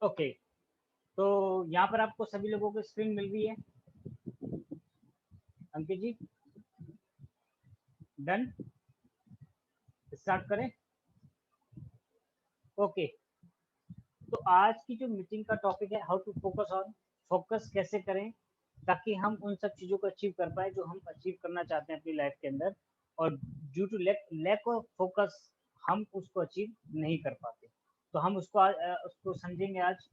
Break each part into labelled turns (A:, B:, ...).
A: Okay, तो यहाँ पर आपको सभी लोगों को स्क्रीन मिल रही है अंकित जी? डन, स्टार्ट करें। ओके, तो आज की जो मीटिंग का टॉपिक है how to focus on, focus कैसे करें ताकि हम उन सब चीज़ों को अचीव कर पाए जो हम अचीव करना चाहते हैं अपनी लाइफ के अंदर, और due to lack of focus हम उसको अचीव नहीं कर पाते। तो हम उसको समझेंगे आज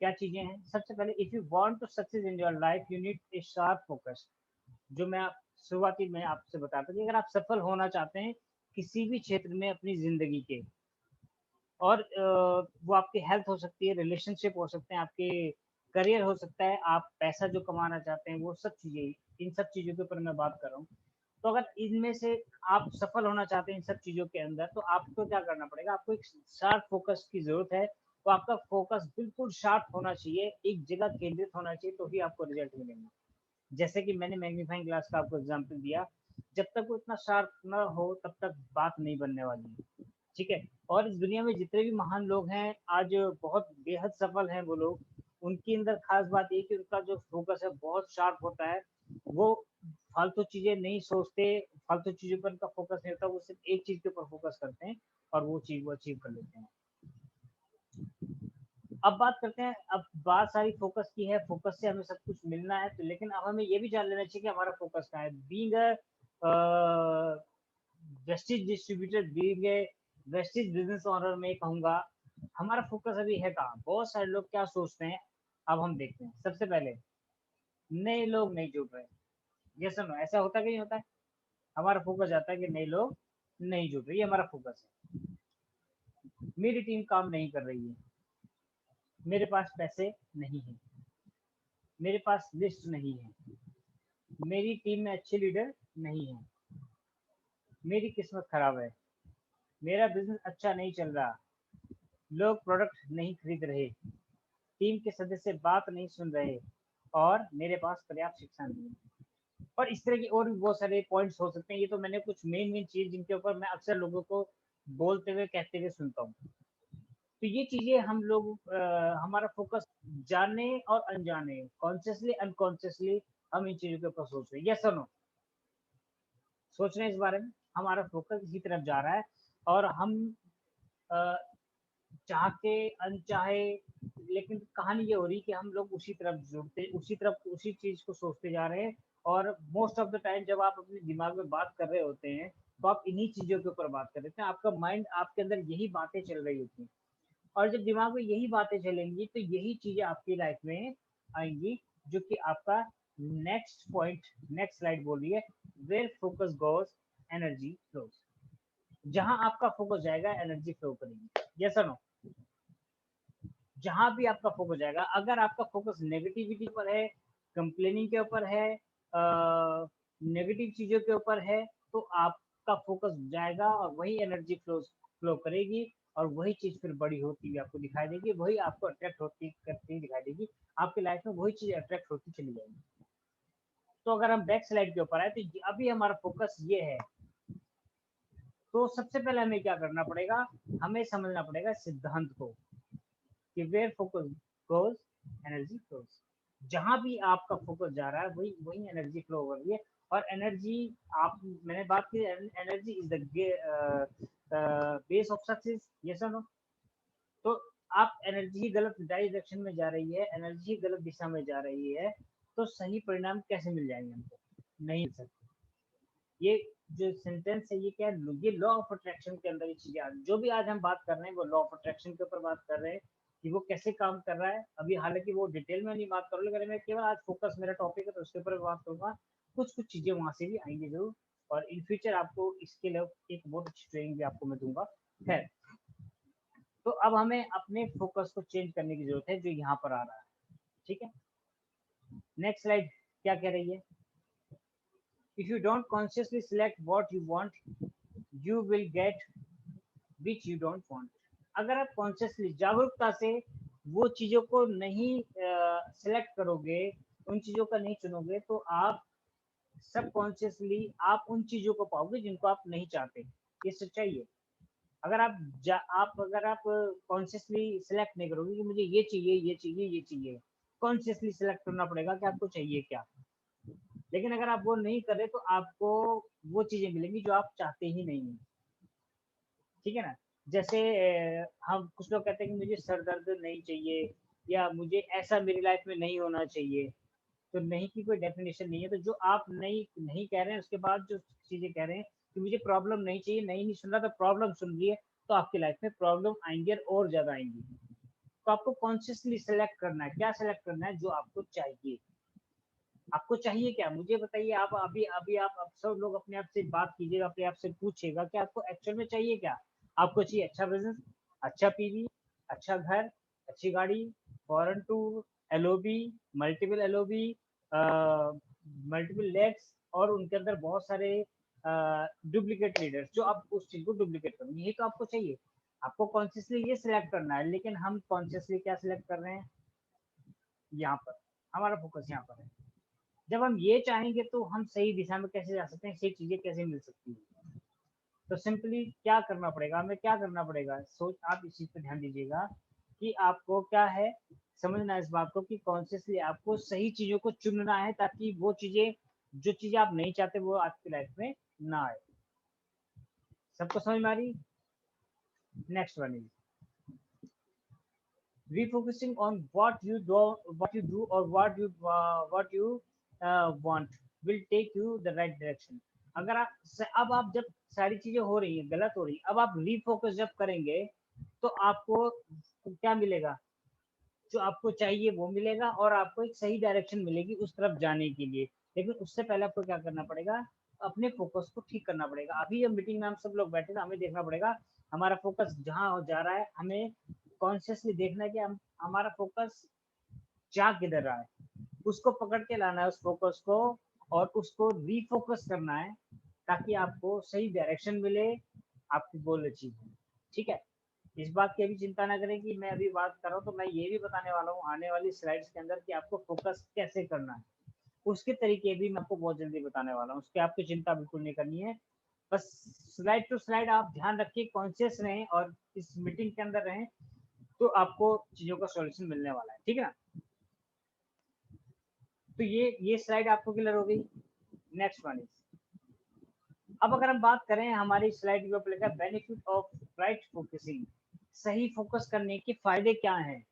A: क्या चीज़ें हैं। सबसे पहले, if you want to success in your life you need a sharp focus. जो मैं शुरुआती में आपसे बताता कि अगर आप सफल होना चाहते हैं किसी भी क्षेत्र में अपनी ज़िंदगी के, और वो आपकी हेल्थ हो सकती है, रिलेशनशिप हो सकते हैं, आपके करियर हो सकता है, आप पैसा जो कमाना चाहते हैं, वो सब चीज़ें, इन सब चीज़ों के ऊपर मैं बात कर रहा हूँ। तो अगर इनमें से आप सफल होना चाहते हैं इन सब चीज़ों के अंदर, तो आपको क्या करना पड़ेगा? आपको एक शार्प फोकस की ज़रूरत है। तो आपका फोकस बिल्कुल शार्प होना चाहिए, एक जगह केंद्रित होना चाहिए, तो ही आपको रिजल्ट मिलेंगे। जैसे कि मैंने मैग्नीफाइंग ग्लास का आपको एग्जांपल दिया, जब तक वो इतना शार्प ना हो तब तक बात नहीं बनने वाली है। ठीक है? और इस दुनिया में जितने भी महान लोग हैं आज, बहुत बेहद सफल हैं वो लोग, उनके अंदर खास बात ये कि उनका जो फोकस है बहुत शार्प होता है। वो फालतू चीजें नहीं सोचते, फालतू चीजों पर उनका फोकस नहीं होता, वो सिर्फ एक चीज के ऊपर फोकस करते हैं और वो चीज वो अचीव कर लेते हैं। अब बात करते हैं, अब बात सारी फोकस की है, फोकस से हमें सब कुछ मिलना है, तो लेकिन अब हमें ये भी जान लेना चाहिए कि हमारा फोकस कहाँ है। Being a wastage distributor, being a wastage business owner, में कहूंगा हमारा फोकस अभी है कहाँ। बहुत सारे लोग क्या सोचते हैं, अब हम देखते हैं। सबसे पहले, नए लोग नहीं जुड़ रहे। ये सुनो, ऐसा होता कि नहीं होता है? हमारा फोकस जाता है कि नए लोग नहीं जुड़ रहे, ये हमारा फोकस है। मेरी टीम काम नहीं कर रही है, मेरे पास पैसे नहीं है, मेरे पास लिस्ट नहीं है, मेरी टीम में अच्छे लीडर नहीं है, मेरी किस्मत खराब है, मेरा बिजनेस अच्छा नहीं चल रहा, लोग प्रोडक्ट नहीं खरीद रहे, टीम के सदस्य बात नहीं सुन रहे, और मेरे पास पर्याप्त शिक्षा नहीं है। और इस तरह की और भी बहुत सारे पॉइंट्स हो सकते हैं। ये तो मैंने कुछ मेन मेन चीज जिनके ऊपर मैं अक्सर लोगों को बोलते हुए कहते हुए सुनता हूँ। तो ये चीजें हम लोग, हमारा फोकस जाने और अनजाने, कॉन्शियसली अनकॉन्शियसली हम इन चीजों के ऊपर सोच रहे हैं। यस और नो? सोच रहे हैं इस बारे में, हमारा फोकस इसी तरफ जा रहा है, और हम अ, चाह के अनचाहे, लेकिन कहानी ये हो रही कि हम लोग उसी तरफ जुड़ते, उसी तरफ उसी चीज को सोचते जा रहे हैं। और मोस्ट ऑफ द टाइम जब आप अपने दिमाग में बात कर रहे होते हैं, तो आप इन्हीं चीजों के ऊपर बात कर रहे हैं, आपका माइंड, आपके अंदर यही बातें चल रही होती हैं। और जब दिमाग में यही बातें चलेंगी तो यही चीजें आपकी लाइफ में आएंगी, जो कि आपका नेक्स्ट पॉइंट, नेक्स्ट स्लाइड बोल रही है, where focus goes energy flows. जहां आपका फोकस जाएगा एनर्जी फ्लो करेगी। यस और नो? जहां भी आपका फोकस जाएगा, अगर आपका फोकस नेगेटिविटी पर है, कंप्लेनिंग के ऊपर है, नेगेटिव चीजों के ऊपर है, तो आपका फोकस जाएगा और वही एनर्जी फ्लो करेगी, और वही चीज फिर बड़ी होती हुई आपको दिखाई देगी, वही आपको अट्रैक्ट होती करती दिखाई देगी, आपकी लाइफ में वही चीज अट्रैक्ट होती चली जाएगी। तो अगर हम बैक स्लाइड के ऊपर आए, तो अभी हमारा फोकस ये है। तो सबसे पहले हमें क्या करना पड़ेगा? हमें समझना पड़ेगा सिद्धांत को, कि where focus goes energy flows. जहां भी आपका फोकस जा रहा है वही वही एनर्जी फ्लो हो रही है। और एनर्जी, आप, मैंने बात की, energy is the base of success. Yes और नो? तो आप, एनर्जी ही गलत डायरेक्शन में जा रही है, एनर्जी ही गलत दिशा में जा रही है, तो सही परिणाम कैसे मिल जाएंगे हमको? नहीं मिल सकते। ये जो सेंटेंस है, ये क्या है? ये लॉ ऑफ अट्रैक्शन के अंदर ये चीजें, जो भी आज हम बात कर रहे हैं वो लॉ ऑफ अट्रैक्शन के ऊपर बात कर रहे हैं, कि वो कैसे काम कर रहा है। अभी हालांकि वो डिटेल में नहीं बात करूँ, लेकिन मैं केवल आज फोकस मेरा टॉपिक है तो उसके ऊपर बात करूंगा। कुछ कुछ चीजें वहां से भी आएंगी जरूर, और इन फ्यूचर आपको इसके लिए एक बहुत अच्छी ट्रेनिंग भी आपको मैं दूंगा। खैर, तो अब हमें अपने फोकस को चेंज करने की जरूरत है, जो यहाँ पर आ रहा है। ठीक है? नेक्स्ट स्लाइड क्या कह रही है? If you don't consciously select what you want, you will get which you don't want. अगर आप कॉन्शियसली, जागरूकता से वो चीजों को नहीं सिलेक्ट करोगे, उन चीजों का नहीं चुनोगे, तो आप सबकॉन्शियसली आप उन चीजों को पाओगे जिनको आप नहीं चाहते। ये सच्चाई है। अगर आप कॉन्शियसली सिलेक्ट नहीं करोगे कि मुझे ये चाहिए, ये चाहिए, ये चाहिए, कॉन्शियसली सिलेक्ट करना पड़ेगा कि आपको चाहिए क्या। लेकिन अगर आप वो नहीं कर रहे तो आपको वो चीजें मिलेंगी जो आप चाहते ही नहीं हैं। ठीक है ना। जैसे हम कुछ लोग कहते हैं कि मुझे सर दर्द नहीं चाहिए, या मुझे ऐसा मेरी लाइफ में नहीं होना चाहिए। तो नहीं की कोई डेफिनेशन नहीं है। तो जो आप नहीं नहीं कह रहे हैं उसके बाद जो चीजें कह रहे हैं कि मुझे प्रॉब्लम नहीं चाहिए, नहीं सुन रहा तो प्रॉब्लम सुन रही है, तो आपकी लाइफ में प्रॉब्लम आएंगी और ज्यादा आएंगी। तो आपको कॉन्शियसली सेलेक्ट करना है, क्या सेलेक्ट करना है जो आपको चाहिए। आपको चाहिए क्या, मुझे बताइए। आप अभी अभी आप सब लोग अपने आप से बात कीजिएगा, अपने आप से पूछिएगा कि आपको एक्चुअल में चाहिए क्या। आपको चाहिए अच्छा बिजनेस, अच्छा पीवी, अच्छा घर, अच्छी गाड़ी, foreign tour, LOB, multiple LOB, multiple legs, और उनके अंदर बहुत सारे डुप्लीकेट लीडर्स जो आप उस चीज को डुप्लीकेट करेंगे, यही तो आपको चाहिए। आपको कॉन्शियसली ये सिलेक्ट करना है, लेकिन हम कॉन्शियसली क्या सिलेक्ट कर रहे हैं, यहाँ पर हमारा फोकस यहाँ पर है। जब हम ये चाहेंगे तो हम सही दिशा में कैसे जा सकते हैं, सही चीजें कैसे मिल सकती है। तो सिंपली क्या करना पड़ेगा, हमें क्या करना पड़ेगा, सोच आप इस चीज पे ध्यान दीजिएगा कि आपको क्या है, समझना है इस बात को कि कॉन्शियसली आपको सही चीजों को चुनना है, ताकि वो चीजें, जो चीजें आप नहीं चाहते वो आपकी लाइफ में ना आए। सबको समझ में आ रही। Next one is refocusing on what you do or what you want will take you the right direction। अगर अब आप जब सारी चीजें हो रही है गलत हो रही है, अब आप रीफोकस जब करेंगे तो आपको क्या मिलेगा, जो आपको चाहिए वो मिलेगा, और आपको एक सही डायरेक्शन मिलेगी उस तरफ जाने के लिए। लेकिन उससे पहले आपको क्या करना पड़ेगा, अपने फोकस को ठीक करना पड़ेगा। अभी जब मीटिंग में हम सब लोग बैठे थे, हमें देखना पड़ेगा हमारा फोकस जहाँ जा रहा है, हमें कॉन्शियसली देखना है कि हमारा फोकस जा किधर रहा है, उसको पकड़ के लाना है उस फोकस को, और उसको रीफोकस करना है, ताकि आपको सही डायरेक्शन मिले, आपकी गोल अचीव हो। ठीक है। इस बात की अभी चिंता ना करें कि मैं अभी बात कर रहा हूँ, तो मैं ये भी बताने वाला हूँ आने वाली स्लाइड्स के अंदर कि आपको फोकस कैसे करना है। उसके तरीके भी मैं आपको बहुत जल्दी बताने वाला हूँ, उसकी आपको चिंता बिल्कुल नहीं करनी है। बस स्लाइड टू स्लाइड आप ध्यान रखिए, कॉन्शियस रहें और इस मीटिंग के अंदर रहें, तो आपको चीजों का सॉल्यूशन मिलने वाला है। ठीक है ना। तो ये स्लाइड आपको क्लियर हो गई। नेक्स्ट वन इज, अब अगर हम बात करें हमारी स्लाइड के ऊपर लिखा बेनिफिट ऑफ राइट फोकसिंग, सही फोकस करने के फायदे क्या हैं।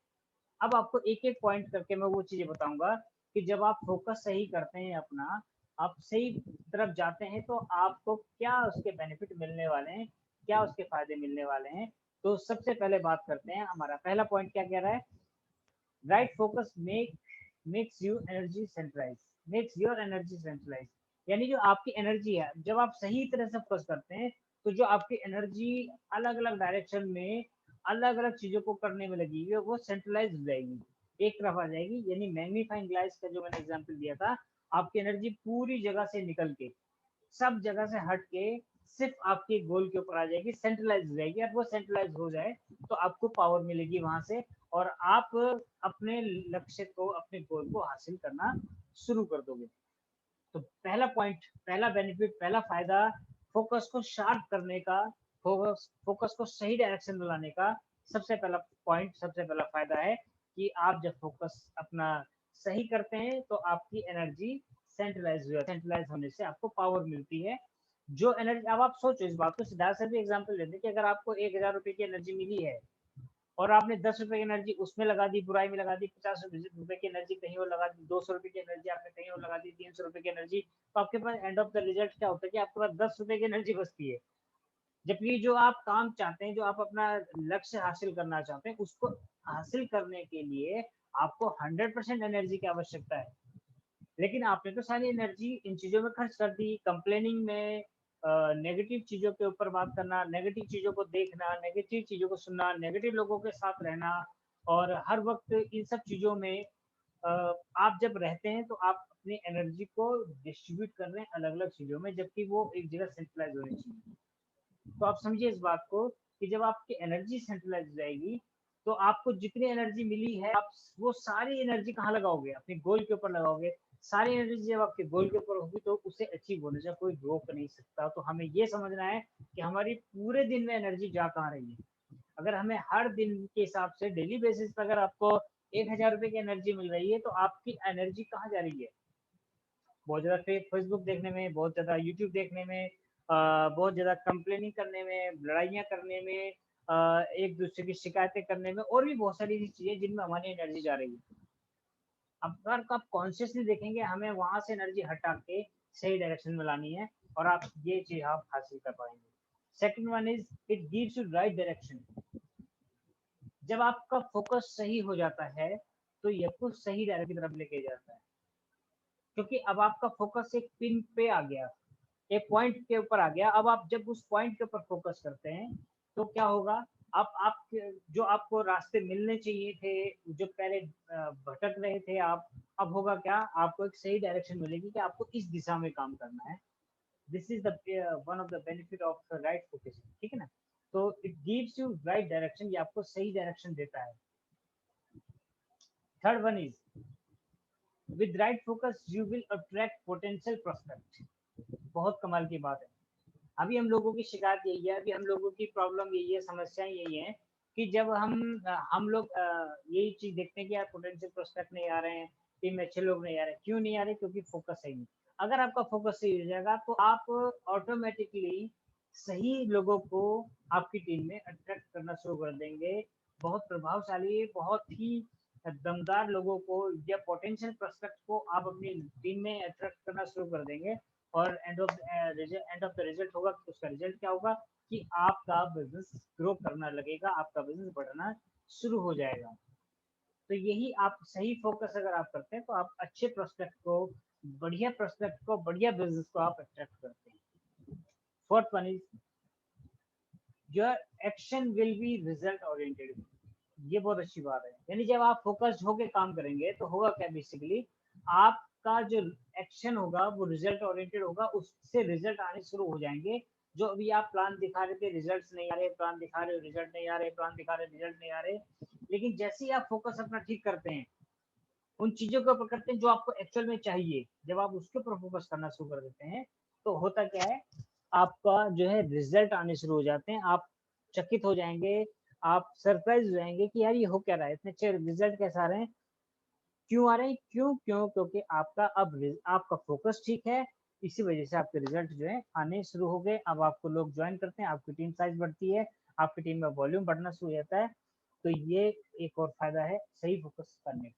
A: अब आपको एक एक पॉइंट करके मैं वो चीजें बताऊंगा कि जब आप फोकस सही करते हैं अपना, आप सही तरफ जाते हैं, तो आपको क्या उसके बेनिफिट मिलने वाले हैं, क्या उसके फायदे मिलने वाले हैं। तो सबसे पहले बात करते हैं, हमारा पहला पॉइंट क्या कह रहा है, right focus makes you energy centralize, makes your energy centralize. यानी जो आपकी एनर्जी है, जब आप सही तरह से फोकस करते हैं, तो जो आपकी एनर्जी अलग अलग डायरेक्शन में अलग अलग चीजों को करने में लगी है, वो सेंट्रलाइज हो जाएगी, एक तरफ आ जाएगी। यानी मैग्नीफाइंग ग्लास का जो मैंने एग्जांपल दिया था, आपकी एनर्जी पूरी जगह से निकल के, सब जगह से हट के सिर्फ आपके गोल के ऊपर आ जाएगी, सेंट्रलाइज हो जाएगी। और वो सेंट्रलाइज हो जाए तो आपको पावर मिलेगी वहां से, और आप अपने लक्ष्य को, अपने गोल को हासिल करना शुरू कर दोगे। तो पहला पॉइंट, पहला बेनिफिट, पहला फायदा, फोकस को शार्प करने का, फोकस को सही डायरेक्शन में लाने का सबसे पहला पॉइंट, सबसे पहला फायदा है कि आप जब फोकस अपना सही करते हैं तो आपकी एनर्जी सेंट्रलाइज होने से आपको पावर मिलती है। जो एनर्जी, अब आप सोचो इस बात को, सीधा सा भी एग्जाम्पल लेते हैं कि अगर आपको 1,000 रुपए की एनर्जी मिली है, और आपने 10 रुपए की एनर्जी उसमें लगा दी, बुराई में लगा दी, 50 रुपए की एनर्जी कहीं और लगा दी, 200 रुपए की एनर्जी आपने कहीं और लगा दी, 300 रुपए की एनर्जी, तो आपके पास एंड ऑफ द रिजल्ट क्या होता है कि आपके पास 10 रुपए की एनर्जी बचती है। जबकि जो आप काम चाहते हैं, जो आप अपना लक्ष्य हासिल करना चाहते हैं, उसको हासिल करने के लिए आपको 100% एनर्जी की आवश्यकता है। लेकिन आपने तो सारी एनर्जी इन चीजों में खर्च कर दी, कंप्लेनिंग में, नेगेटिव चीजों के ऊपर बात करना, नेगेटिव चीजों को देखना, नेगेटिव चीजों को सुनना, नेगेटिव लोगों के साथ रहना, और हर वक्त इन सब चीजों में आप जब रहते हैं तो आप अपनी एनर्जी को डिस्ट्रीब्यूट कर रहे हैं अलग अलग चीजों में, जबकि वो एक जगह सेंट्रलाइज होनी चाहिए। तो आप समझिए इस बात को कि जब आपकी एनर्जी सेंट्रलाइज हो जाएगी, तो आपको जितनी एनर्जी मिली है, आप वो सारी एनर्जी कहाँ लगाओगे, अपने गोल के ऊपर लगाओगे। सारी एनर्जी जब आपके गोल के ऊपर होगी तो उसे अचीव होने से कोई रोक नहीं सकता। तो हमें ये समझना है कि हमारी पूरे दिन में एनर्जी जा कहाँ रही है। अगर हमें हर दिन के हिसाब से डेली बेसिस पर अगर आपको 1,000 रुपए की एनर्जी मिल रही है तो आपकी एनर्जी कहाँ जा रही है? बहुत ज़्यादा फेसबुक देखने में, बहुत ज़्यादा यूट्यूब देखने में, बहुत ज़्यादा कंप्लेनिंग करने में, लड़ाइयाँ करने में, एक दूसरे की शिकायतें करने में, और भी बहुत सारी चीज़ें जिनमें हमारी एनर्जी जा रही है। अगर आप कॉन्शियसली देखेंगे, हमें वहां से एनर्जी हटा के सही डायरेक्शन में लानी है, और आप ये चीज आप हासिल कर पाएंगे। Second one is it gives you right direction. जब आपका फोकस सही हो जाता है तो ये आपको सही डायरेक्शन की तरफ लेके जाता है, क्योंकि अब आपका फोकस एक पिन पे आ गया, एक पॉइंट के ऊपर आ गया। अब आप जब उस पॉइंट के ऊपर फोकस करते हैं तो क्या होगा, आप जो आपको रास्ते मिलने चाहिए थे, जो पहले भटक रहे थे आप, अब होगा क्या, आपको एक सही डायरेक्शन मिलेगी कि आपको इस दिशा में काम करना है। This is the one of the benefit of right focusing, ठीक है ना। तो it gives you right direction, ये आपको सही डायरेक्शन देता है। Third one is with right focus you will attract potential prospect. बहुत कमाल की बात है। अभी हम लोगों की शिकायत यही है, अभी हम लोगों की प्रॉब्लम यही है, समस्याएं यही है कि जब हम लोग यही चीज देखते हैं कि यार पोटेंशियल प्रोस्पेक्ट नहीं आ रहे हैं, टीम में अच्छे लोग नहीं आ रहे। क्यों नहीं आ रहे? क्योंकि फोकस सही नहीं। अगर आपका फोकस सही हो जाएगा तो आप ऑटोमेटिकली सही लोगों को आपकी टीम में अट्रैक्ट करना शुरू कर देंगे। बहुत प्रभावशाली, बहुत ही दमदार लोगों को या पोटेंशियल प्रोस्पेक्ट को आप अपनी टीम में अट्रैक्ट करना शुरू कर देंगे। और एंड ऑफ द रिजल्ट होगा, उसका रिजल्ट क्या होगा कि आपका बिजनेस ग्रो करना लगेगा, आपका बिजनेस बढ़ना शुरू हो जाएगा। तो यही, आप सही फोकस अगर आप करते हैं तो आप अच्छे प्रोस्पेक्ट को, बढ़िया प्रोस्पेक्ट को, बढ़िया बिजनेस को आप अट्रैक्ट करते हैं। Fourth one is your action will be result oriented. ये बहुत अच्छी बात है। यानी जब आप फोकस्ड होकर काम करेंगे तो होगा क्या, बेसिकली आपका जो एक्शन होगा वो रिजल्ट ओरिएंटेड होगा, उससे रिजल्ट आने शुरू हो जाएंगे। जो अभी आप प्लान दिखा रहे थे, रिजल्ट्स नहीं आ रहे, प्लान दिखा रहे हो, रिजल्ट नहीं आ रहे, प्लान दिखा रहे, रिजल्ट नहीं आ रहे, लेकिन जैसे ही आप फोकस अपना ठीक करते हैं, उन चीजों के ऊपर करते हैं जो आपको एक्चुअल में चाहिए, जब आप उसके ऊपर फोकस करना शुरू कर देते हैं तो होता क्या है, आपका जो है रिजल्ट आने शुरू हो जाते हैं। आप चकित हो जाएंगे, आप सरप्राइज हो जाएंगे कि यार ये हो क्या रहा है, इतने अच्छे रिजल्ट कैसे आ रहे हैं, क्यों आ रहे हैं, क्यों क्यों क्योंकि आपका अब आपका फोकस ठीक है। इसी वजह से आपके रिजल्ट जो है आने शुरू हो गए। अब आपको लोग ज्वाइन करते हैं, आपकी टीम साइज बढ़ती है, आपकी टीम में वॉल्यूम बढ़ना शुरू हो जाता है। तो ये एक और फायदा है सही फोकस करने का।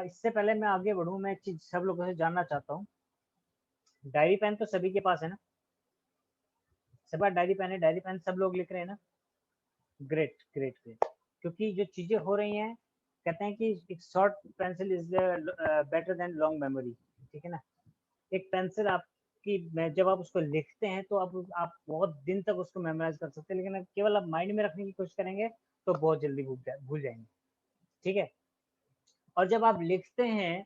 A: इससे पहले मैं आगे बढ़ूं, मैं एक चीज सब लोगों से जानना चाहता हूँ। डायरी पेन तो सभी के पास है ना? सब बार डायरी पेन है, डायरी पेन सब लोग लिख रहे हैं ना? Great great great. क्योंकि जो चीजें हो रही हैं, कहते हैं कि एक short pencil is better than long memory, ठीक है ना। एक पेंसिल आपकी, जब आप उसको लिखते हैं तो आप बहुत दिन तक उसको मेमोराइज कर सकते हैं, लेकिन केवल आप माइंड में रखने की कोशिश करेंगे तो बहुत जल्दी भूल जाएंगे, ठीक है। और जब आप लिखते हैं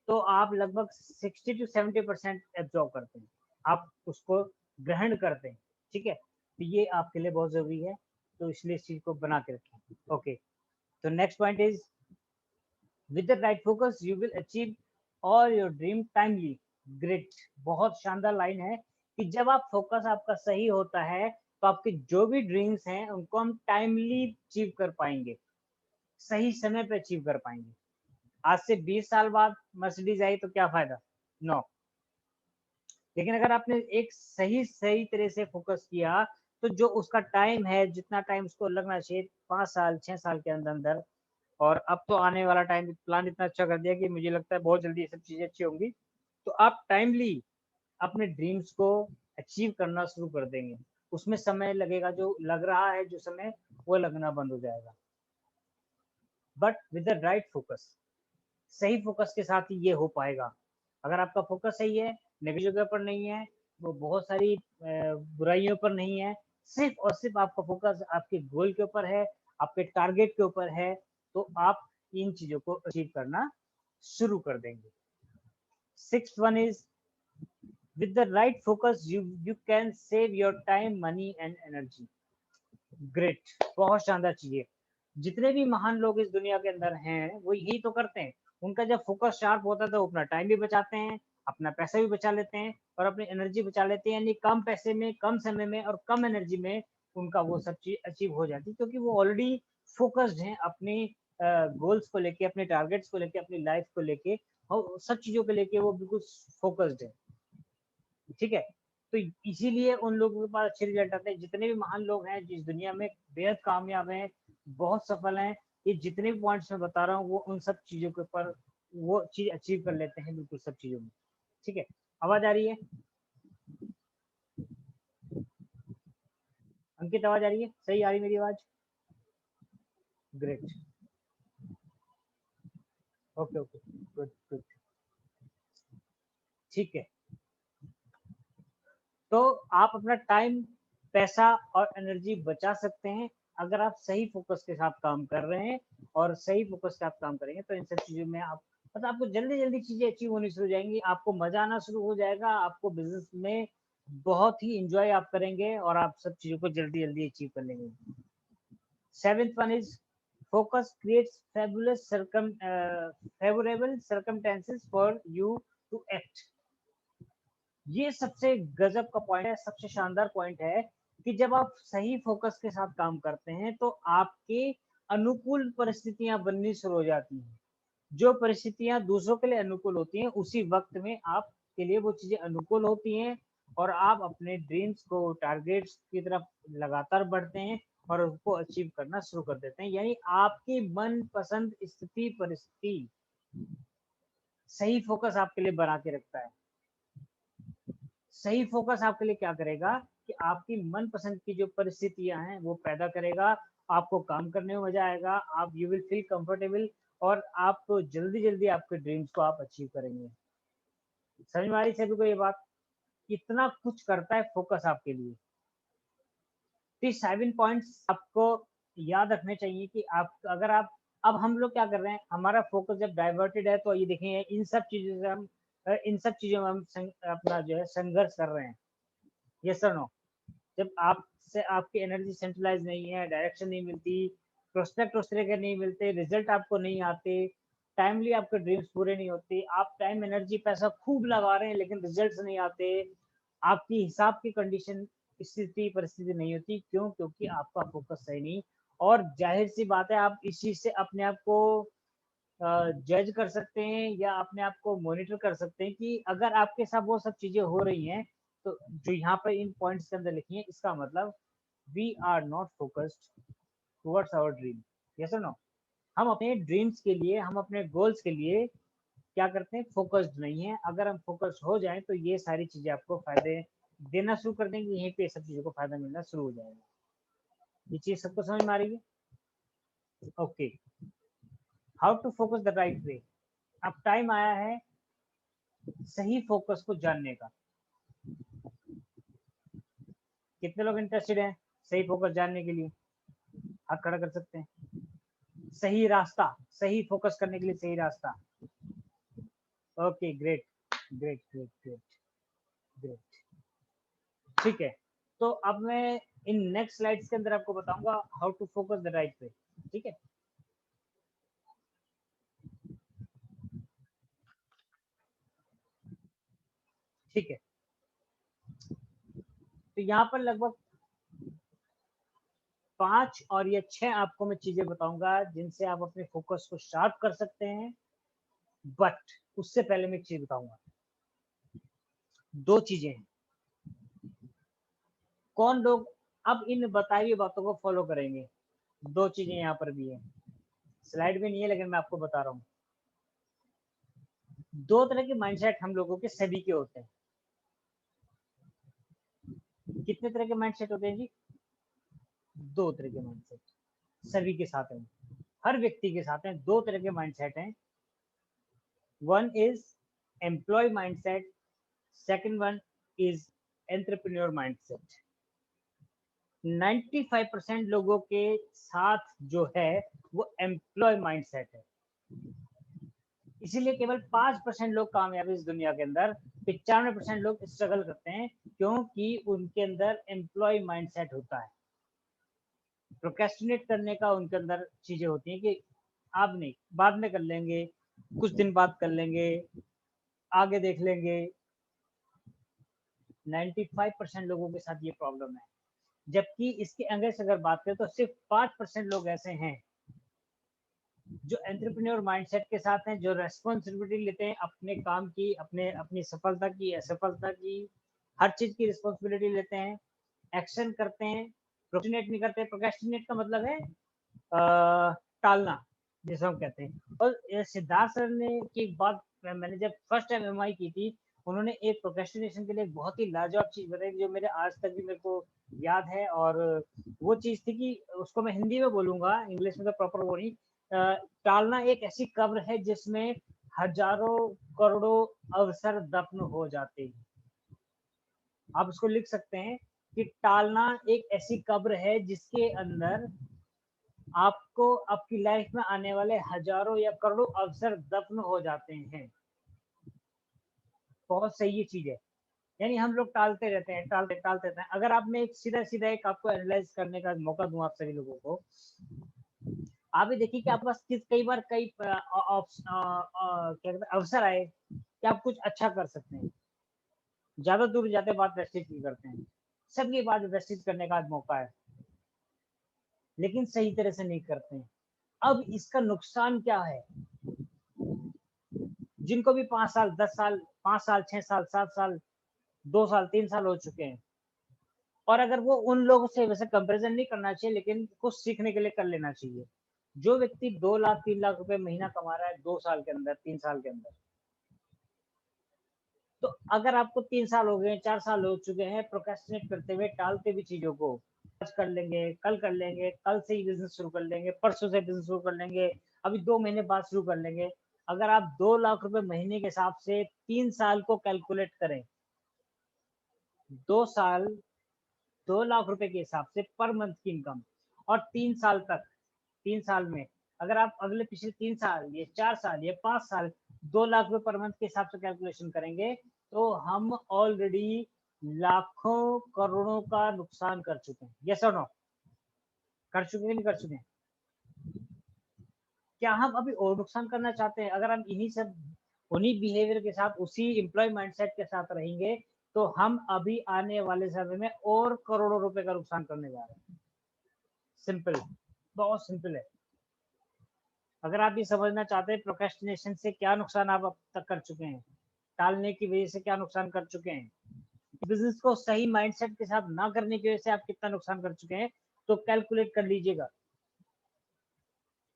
A: तो आप लगभग 60 to 70% एब्जॉर्व करते हैं, आप उसको ग्रहण करते हैं, ठीक है। तो ये आपके लिए बहुत जरूरी है, तो इसलिए इस चीज को बना के रखें। ओके, तो next point is with the right focus you will achieve all your dream timely. Great, बहुत शानदार लाइन है कि जब आप फोकस आपका सही होता है तो आपके जो भी ड्रीम्स हैं उनको हम टाइमली अचीव कर पाएंगे, सही समय पे अचीव कर पाएंगे। आज से 20 साल बाद मर्सिडीज आई तो क्या फायदा, नो। लेकिन अगर आपने एक सही सही तरह से फोकस किया तो जो उसका टाइम है, जितना टाइम उसको लगना चाहिए, 5 साल 6 साल के अंदर अंदर, और अब तो आने वाला टाइम प्लान इतना अच्छा कर दिया कि मुझे लगता है बहुत जल्दी ये सब चीजें अच्छी होंगी। तो आप टाइमली अपने ड्रीम्स को अचीव करना शुरू कर देंगे। उसमें समय लगेगा, जो लग रहा है जो समय, वो लगना बंद हो जाएगा। But with the right focus, सही फोकस के साथ ही ये हो पाएगा। अगर आपका फोकस सही है, नेगेटिव जगह पर नहीं है, वो बहुत सारी बुराइयों पर नहीं है, सिर्फ और सिर्फ आपका फोकस आपके गोल के ऊपर है, आपके टारगेट के ऊपर है, तो आप इन चीजों को अचीव करना शुरू कर देंगे। Sixth one is with the right focus you can save your time money and energy। Great, बहुत शानदार चीज है। जितने भी महान लोग इस दुनिया के अंदर हैं वो यही तो करते हैं। उनका जब फोकस शार्प होता है तो वो अपना टाइम भी बचाते हैं, अपना पैसा भी बचा लेते हैं और अपनी एनर्जी बचा लेते हैं, यानी कम पैसे में, कम समय में और कम एनर्जी में उनका वो सब चीज अचीव हो जाती है, क्योंकि वो ऑलरेडी फोकस्ड हैं अपने गोल्स को लेके, अपने टारगेट्स को लेके, अपनी लाइफ को लेके और सब चीजों को लेके वो बिल्कुल फोकस्ड है। ठीक है, तो इसीलिए उन लोगों के पास अच्छे रिजल्ट आते हैं। जितने भी महान लोग हैं जिस दुनिया में बेहद कामयाब हैं, बहुत सफल हैं, ये जितने भी पॉइंट्स मैं बता रहा हूँ वो उन सब चीजों के ऊपर वो चीज अचीव कर लेते हैं, बिल्कुल सब चीजों में। ठीक है, आवाज आ रही है अंकित? आवाज आ रही है? सही आ रही मेरी आवाज? Great, okay okay, good good. ठीक है, तो आप अपना टाइम, पैसा और एनर्जी बचा सकते हैं अगर आप सही फोकस के साथ काम कर रहे हैं। और सही फोकस के साथ काम करेंगे तो इन सब चीजों में आप मतलब आपको जल्दी जल्दी चीजें अचीव होनी शुरू हो जाएंगी, आपको मजा आना शुरू हो जाएगा, आपको बिजनेस में बहुत ही इंजॉय आप करेंगे और आप सब चीजों को जल्दी जल्दी अचीव कर लेंगे। Seventh one is focus creates favorable circumstances for you to act। ये सबसे गजब का पॉइंट है, सबसे शानदार पॉइंट है कि जब आप सही फोकस के साथ काम करते हैं तो आपके अनुकूल परिस्थितियां बननी शुरू हो जाती हैं। जो परिस्थितियां दूसरों के लिए अनुकूल होती हैं उसी वक्त में आपके लिए वो चीजें अनुकूल होती हैं और आप अपने ड्रीम्स को, टारगेट्स की तरफ लगातार बढ़ते हैं और उसको अचीव करना शुरू कर देते हैं। यानी आपकी मन पसंद स्थिति परिस्थिति सही फोकस आपके लिए बना के रखता है। सही फोकस आपके लिए क्या करेगा कि आपकी मनपसंद की जो परिस्थितियां हैं वो पैदा करेगा, आपको काम करने में मजा आएगा, आप यू विल फील कंफर्टेबल और आप तो जल्दी जल्दी आपके ड्रीम्स को आप अचीव करेंगे। समझ में आ रही सभी को ये बात? इतना कुछ करता है फोकस आपके लिए। तो 7 पॉइंट्स आपको याद रखने चाहिए कि आप अगर आप अब हम लोग क्या कर रहे हैं, हमारा फोकस जब डाइवर्टेड है तो ये देखें इन सब चीजों से हम इन सब चीजों में हम अपना जो है संघर्ष कर रहे हैं। Yes sir no? जब आपसे आपकी एनर्जी सेंट्रलाइज नहीं है, डायरेक्शन नहीं मिलती, प्रोस्पेक्ट उस तरह के नहीं मिलते, रिजल्ट आपको नहीं आते, टाइमली आपके ड्रीम्स पूरे नहीं होते, आप टाइम एनर्जी पैसा खूब लगा रहे हैं लेकिन रिजल्ट्स नहीं आते, आपकी हिसाब की कंडीशन स्थिति परिस्थिति नहीं होती। क्यों? क्योंकि आपका फोकस सही नहीं। और जाहिर सी बात है आप इस चीज से अपने आप को जज कर सकते हैं या अपने आप को मॉनिटर कर सकते हैं कि अगर आपके साथ वो सब चीजें हो रही हैं तो जो यहाँ पर इन पॉइंट्स के अंदर लिखी है इसका मतलब we are not focused towards our dream. Yes और नो? हम अपने ड्रीम्स के लिए, हम अपने गोल्स के लिए क्या करते हैं, फोकस्ड नहीं है। अगर हम फोकस्ड हो जाएं तो ये सारी चीजें आपको फायदे देना शुरू कर देंगे, यहीं पे सब चीजों को फायदा मिलना शुरू हो जाएगा। ये चीज सबको समझ में आ रही है? Okay, how to focus the right way. अब टाइम आया है सही फोकस को जानने का। कितने लोग इंटरेस्टेड हैं सही फोकस जानने के लिए? हाथ खड़ा कर सकते हैं। सही रास्ता, सही फोकस करने के लिए सही रास्ता। Okay great great great great great. ठीक है, तो अब मैं इन नेक्स्ट स्लाइड्स के अंदर आपको बताऊंगा how to focus the right way. ठीक है, ठीक है, तो यहाँ पर लगभग 5 और या 6 आपको मैं चीजें बताऊंगा जिनसे आप अपने फोकस को शार्प कर सकते हैं। बट उससे पहले मैं एक चीज बताऊंगा, दो चीजें हैं। कौन लोग अब इन बताई हुई बातों को फॉलो करेंगे? दो चीजें यहाँ पर भी है, स्लाइड में नहीं है लेकिन मैं आपको बता रहा हूँ। दो तरह के माइंडसेट हम लोगों के सभी के होते हैं। कितने तरह के माइंडसेट होते हैं जी? दो तरह के माइंडसेट सभी के साथ हैं, हर व्यक्ति के साथ हैं। दो तरह के माइंडसेट हैं। One is employ mindset, second one is entrepreneur mindset. 95% लोगों के साथ जो है वो एम्प्लॉय माइंडसेट है। इसीलिए केवल 5% लोग कामयाब इस दुनिया के अंदर, 95% लोग स्ट्रगल करते हैं क्योंकि उनके अंदर एम्प्लॉय माइंडसेट होता है। प्रोक्रेस्टिनेट करने का उनके अंदर चीजें होती हैं कि आप नहीं, बाद में कर लेंगे, कुछ दिन बाद कर लेंगे, आगे देख लेंगे। 95% लोगों के साथ ये प्रॉब्लम है, जबकि इसके अंग्रेज अगर बात करें तो सिर्फ 5% लोग ऐसे हैं जो एंटरप्रेन्योर माइंडसेट के साथ हैं, जो रेस्पॉन्सिबिलिटी लेते हैं अपने काम की, अपने अपनी सफलता की, असफलता की, हर चीज की रिस्पॉन्सिबिलिटी लेते हैं, एक्शन करते हैं, प्रोक्रेस्टिनेट नहीं करते। प्रोक्रेस्टिनेट का मतलब है टालना, जिसे हम कहते हैं। और सिद्धार्थ सर ने की बात मैंने जब फर्स्ट टाइम एमआई की थी, उन्होंने एक प्रोक्रेस्टिनेशन के लिए बहुत ही लाजवाब चीज बताई जो मेरे आज तक भी मेरे को याद है। और वो चीज थी कि उसको मैं हिंदी में बोलूंगा, इंग्लिश में तो प्रॉपर वो नहीं। टालना एक ऐसी कब्र है जिसमें हजारों करोड़ों अवसर दफन हो जाते हैं। आप उसको लिख सकते हैं कि टालना एक ऐसी कब्र है जिसके अंदर आपको आपकी लाइफ में आने वाले हजारों या करोड़ों अवसर दफन हो जाते हैं। बहुत सही ये चीज है। यानी हम लोग टालते रहते हैं, टालते रहते हैं। अगर आप मैं एक सीधा सीधा एक आपको एनालाइज करने का मौका दूं आप सभी लोगों को, आप भी देखिए कि आपके पास कई बार कई अवसर आए कि आप कुछ अच्छा कर सकते हैं, ज्यादा दूर जाते बात वेस्टेज की करते हैं, सबकी बात वेस्टेज करने का मौका है, लेकिन सही तरह से नहीं करते हैं। अब इसका नुकसान क्या है? जिनको भी 5 साल 10 साल 5 साल 6 साल 7 साल 2 साल 3 साल हो चुके हैं, और अगर वो उन लोगों से वैसे कंपैरिजन नहीं करना चाहिए, लेकिन कुछ सीखने के लिए कर लेना चाहिए। जो व्यक्ति 2 लाख 3 लाख रुपए महीना कमा रहा है 2 साल के अंदर 3 साल के अंदर, तो अगर आपको 3 साल हो गए 4 साल हो चुके हैं प्रोक्रेस्टिनेट करते हुए, टालते भी चीजों को, आज कर लेंगे, कल कर लेंगे, कल से ही बिजनेस शुरू कर लेंगे, परसों से बिजनेस शुरू कर लेंगे, अभी 2 महीने बाद शुरू कर लेंगे। अगर आप 2 लाख रुपए महीने के हिसाब से 3 साल को कैलकुलेट करें, 2 साल 2 लाख रुपए के हिसाब से पर मंथ की इनकम, और 3 साल तक, 3 साल में अगर आप अगले पिछले 3 साल, ये 4 साल, ये 5 साल 2 लाख रुपए पर मंथ के हिसाब से कैलकुलेशन करेंगे, तो हम ऑलरेडी लाखों करोड़ों का नुकसान कर चुके हैं। यस और नो? कर चुके हैं नहीं कर चुके हैं? क्या हम अभी और नुकसान करना चाहते हैं? अगर हम इन्हीं सब उन्हीं बिहेवियर के साथ, उसी एम्प्लॉय माइंडसेट के साथ रहेंगे, तो हम अभी आने वाले समय में और करोड़ों रुपए का नुकसान करने जा रहे हैं। सिंपल, बहुत सिंपल है। अगर आप ये समझना चाहते हैं प्रोक्रेस्टिनेशन से क्या नुकसान आप अब तक कर चुके हैं, टालने की वजह से क्या नुकसान कर चुके हैं, बिजनेस को सही माइंडसेट के साथ ना करने की वजह से आप कितना नुकसान कर चुके हैं, तो कैलकुलेट कर लीजिएगा।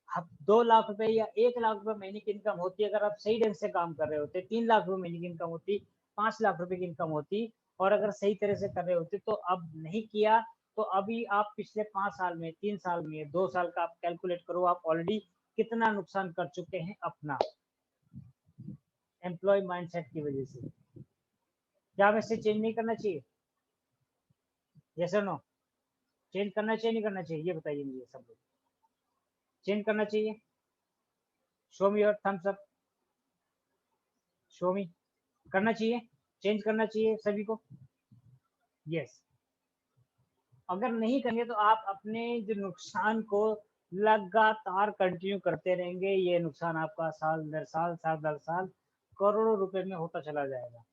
A: आप 2 लाख रुपए या 1 लाख रुपए महीने की इनकम होती, अगर आप सही ढंग से काम कर रहे होते, 3 लाख रुपए महीने की इनकम होती, 5 लाख रुपए की इनकम होती, और अगर सही तरह से कर रहे होते, तो अब नहीं किया, तो अभी आप पिछले 5 साल में, 3 साल में, 2 साल का आप कैलकुलेट करो, आप ऑलरेडी कितना नुकसान कर चुके हैं अपना, एम्प्लॉय माइंडसेट की वजह से। क्या वैसे चेंज नहीं करना चाहिए? यस और नो? चेंज करना चाहिए नहीं करना चाहिए, ये बताइए मुझे सब लोग। चेंज करना चाहिए? Show me your thumbs up, show मी। करना चाहिए, चेंज करना चाहिए सभी को। यस। अगर नहीं करेंगे तो आप अपने जो नुकसान को लगातार कंटिन्यू करते रहेंगे, ये नुकसान आपका साल दर साल, साल दर साल करोड़ों रुपए में होता चला जाएगा।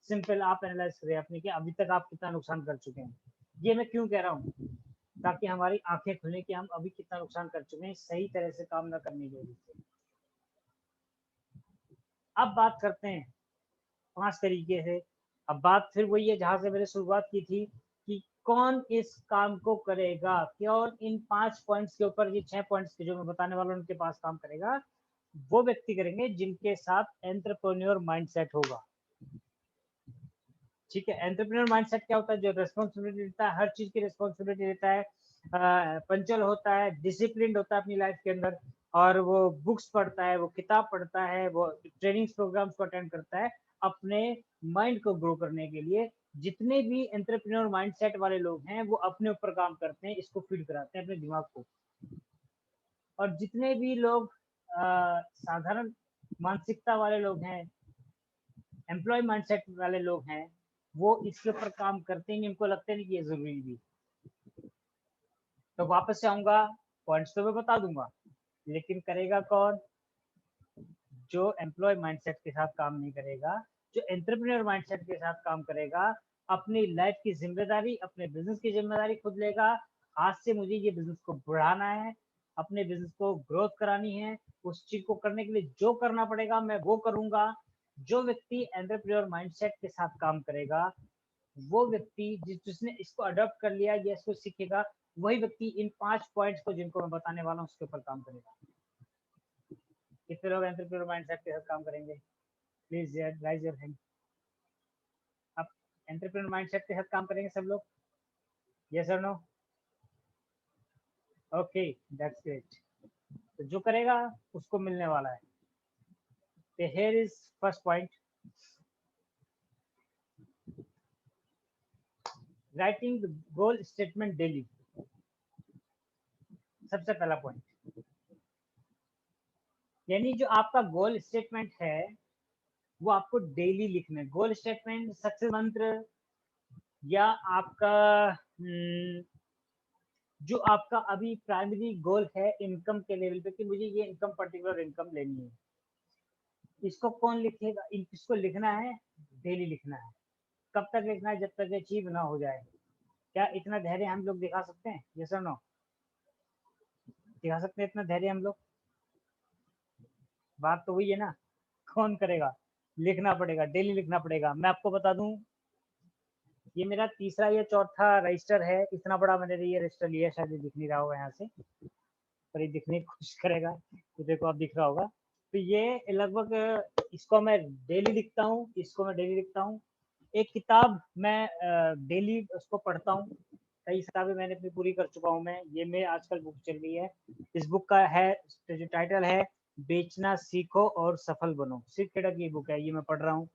A: सिंपल आप एनालाइज करें अपने कि अभी तक आप कितना नुकसान कर चुके हैं। ये मैं क्यों कह रहा हूँ? ताकि हमारी आंखें खुले कि हम अभी कितना नुकसान कर चुके हैं सही तरह से काम न करने की वजह से। अब बात करते हैं 5 तरीके से। अब बात फिर वही है जहां से मैंने शुरुआत की थी कि कौन इस काम को करेगा, कौन इन 5 पॉइंट्स के ऊपर, ये 6 पॉइंट्स के जो मैं बताने वाला हूं उनके पास काम करेगा। वो व्यक्ति करेंगे जिनके साथ एंटरप्रेन्योर माइंडसेट होगा। ठीक है, एंटरप्रेन्योर माइंडसेट क्या होता है? जो रेस्पॉन्सिबिलिटी लेता है, हर चीज की रिस्पॉन्सिबिलिटी लेता है, पंचुअल होता है, डिसिप्लिन होता है अपनी लाइफ के अंदर, और वो बुक्स पढ़ता है, वो किताब पढ़ता है, वो ट्रेनिंग प्रोग्राम्स को अटेंड करता है अपने माइंड को ग्रो करने के लिए। जितने भी एंटरप्रेन्योर माइंडसेट वाले लोग हैं वो अपने ऊपर काम करते हैं, इसको फीड कराते हैं अपने दिमाग को। और जितने भी लोग साधारण मानसिकता वाले लोग हैं, एम्प्लॉय माइंडसेट वाले लोग हैं, वो इसके ऊपर काम करते हैं, इनको लगता नहीं कि ये जरूरी भी। तो वापस से आऊंगा, पॉइंट्स तो मैं बता दूंगा, लेकिन करेगा कौन? जो एम्प्लॉय माइंडसेट के साथ काम नहीं करेगा, जो एंटरप्रेन्योर माइंडसेट के साथ काम करेगा, अपनी लाइफ की जिम्मेदारी, अपने बिजनेस की जिम्मेदारी खुद लेगा। आज से मुझे ये बिजनेस को बढ़ाना है, अपने बिजनेस को ग्रोथ करानी है, उस चीज को करने के लिए जो करना पड़ेगा मैं वो करूंगा। जो व्यक्ति एंटरप्रेन्योर माइंडसेट के साथ काम करेगा, वो व्यक्ति जिसने इसको अडॉप्ट कर लिया या इसको सीखेगा, वही व्यक्ति इन 5 पॉइंट्स को जिनको मैं बताने वाला हूँ उसके ऊपर काम करेगा। कितने लोग एंटरप्रेन्योर माइंडसेट के साथ काम करेंगे? Please rise your hand. आप एंटरप्रेन्योर माइंडसेट के साथ काम करेंगे सब लोग? यस और नो? Okay, that's great. तो जो करेगा उसको मिलने वाला है। तो here is first point, writing goal statement daily. सबसे पहला पॉइंट, यानी जो आपका गोल स्टेटमेंट है वो आपको डेली लिखना है। गोल स्टेटमेंट, सक्सेस मंत्र, या आपका जो आपका अभी प्राइमरी गोल है इनकम के लेवल पे कि मुझे ये इनकम, पर्टिकुलर इनकम लेनी है, इसको कौन लिखेगा? इसको लिखना है, डेली लिखना है। कब तक लिखना है? जब तक अचीव ना हो जाए। क्या इतना धैर्य हम लोग दिखा सकते हैं? यस और नो? दिखा सकते हैं इतना धैर्य हम लोग? बात तो वही है ना, कौन करेगा? लिखना पड़ेगा, डेली लिखना पड़ेगा। मैं आपको बता दूं, ये मेरा तीसरा या चौथा रजिस्टर है। इतना बड़ा मैंने ये रजिस्टर लिया, शायद ये दिख नहीं रहा होगा यहाँ से, पर ये दिखने की कोशिश करेगा। तो देखो अब दिख रहा होगा। तो ये लगभग, इसको मैं डेली लिखता हूँ, इसको मैं डेली लिखता हूँ। एक किताब मैं डेली उसको पढ़ता हूँ। कई किताबें मैंने अपनी पूरी कर चुका हूँ मैं। ये मैं आजकल बुक चल रही है, इस बुक का है जो टाइटल है बेचना सीखो और सफल बनो। सिर्फ खेड़ा की बुक है, ये मैं पढ़ रहा हूँ।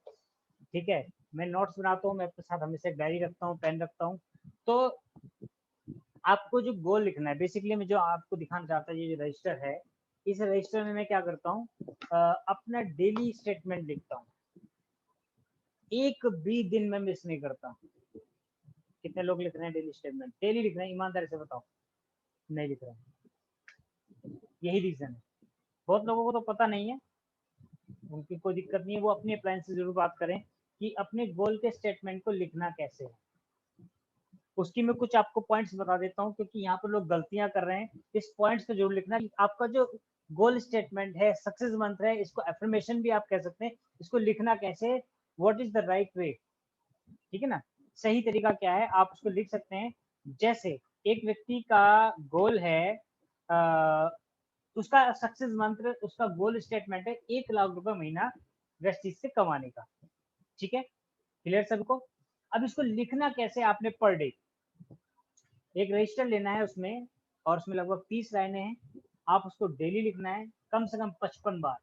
A: ठीक है, मैं नोट्स बनाता हूँ, मैं अपने साथ हमेशा एक डायरी रखता हूँ, पेन रखता हूँ। तो आपको जो गोल लिखना है, बेसिकली मैं जो आपको दिखाना चाहता हूँ, ये जो रजिस्टर है, इस रजिस्टर में मैं क्या करता हूँ, अपना डेली स्टेटमेंट लिखता हूँ। एक भी दिन में मिस नहीं करता। कितने लोग लिख रहे हैं डेली स्टेटमेंट? डेली लिख रहे हैं? ईमानदारी से बताओ। नहीं लिख रहे हैं। यही रीजन है, बहुत लोगों को तो पता नहीं है, उनकी कोई दिक्कत नहीं है, वो अपने प्लान से जरूर बात करें कि अपने गोल के स्टेटमेंट को लिखना कैसे है। उसकी मैं कुछ आपको पॉइंट्स बता देता हूँ, क्योंकि यहाँ पर लोग गलतियां कर रहे हैं। इस पॉइंट्स को जरूर लिखना। आपका जो गोल स्टेटमेंट है, सक्सेस मंत्र है, इसको एफर्मेशन भी आप कह सकते हैं। इसको लिखना कैसे, what is the right way, ठीक है ना? सही तरीका क्या है, आप उसको लिख सकते हैं। जैसे एक व्यक्ति का गोल है, उसका सक्सेस मंत्र, उसका गोल स्टेटमेंट है 1 लाख रुपए महीना वेस्टिज से कमाने का। ठीक है, क्लियर सबको? अब इसको लिखना कैसे आपने? पर डे एक रजिस्टर लेना है उसमें, और उसमें लगभग 30 लाइनें हैं। आप उसको डेली लिखना है, कम से कम 55 बार।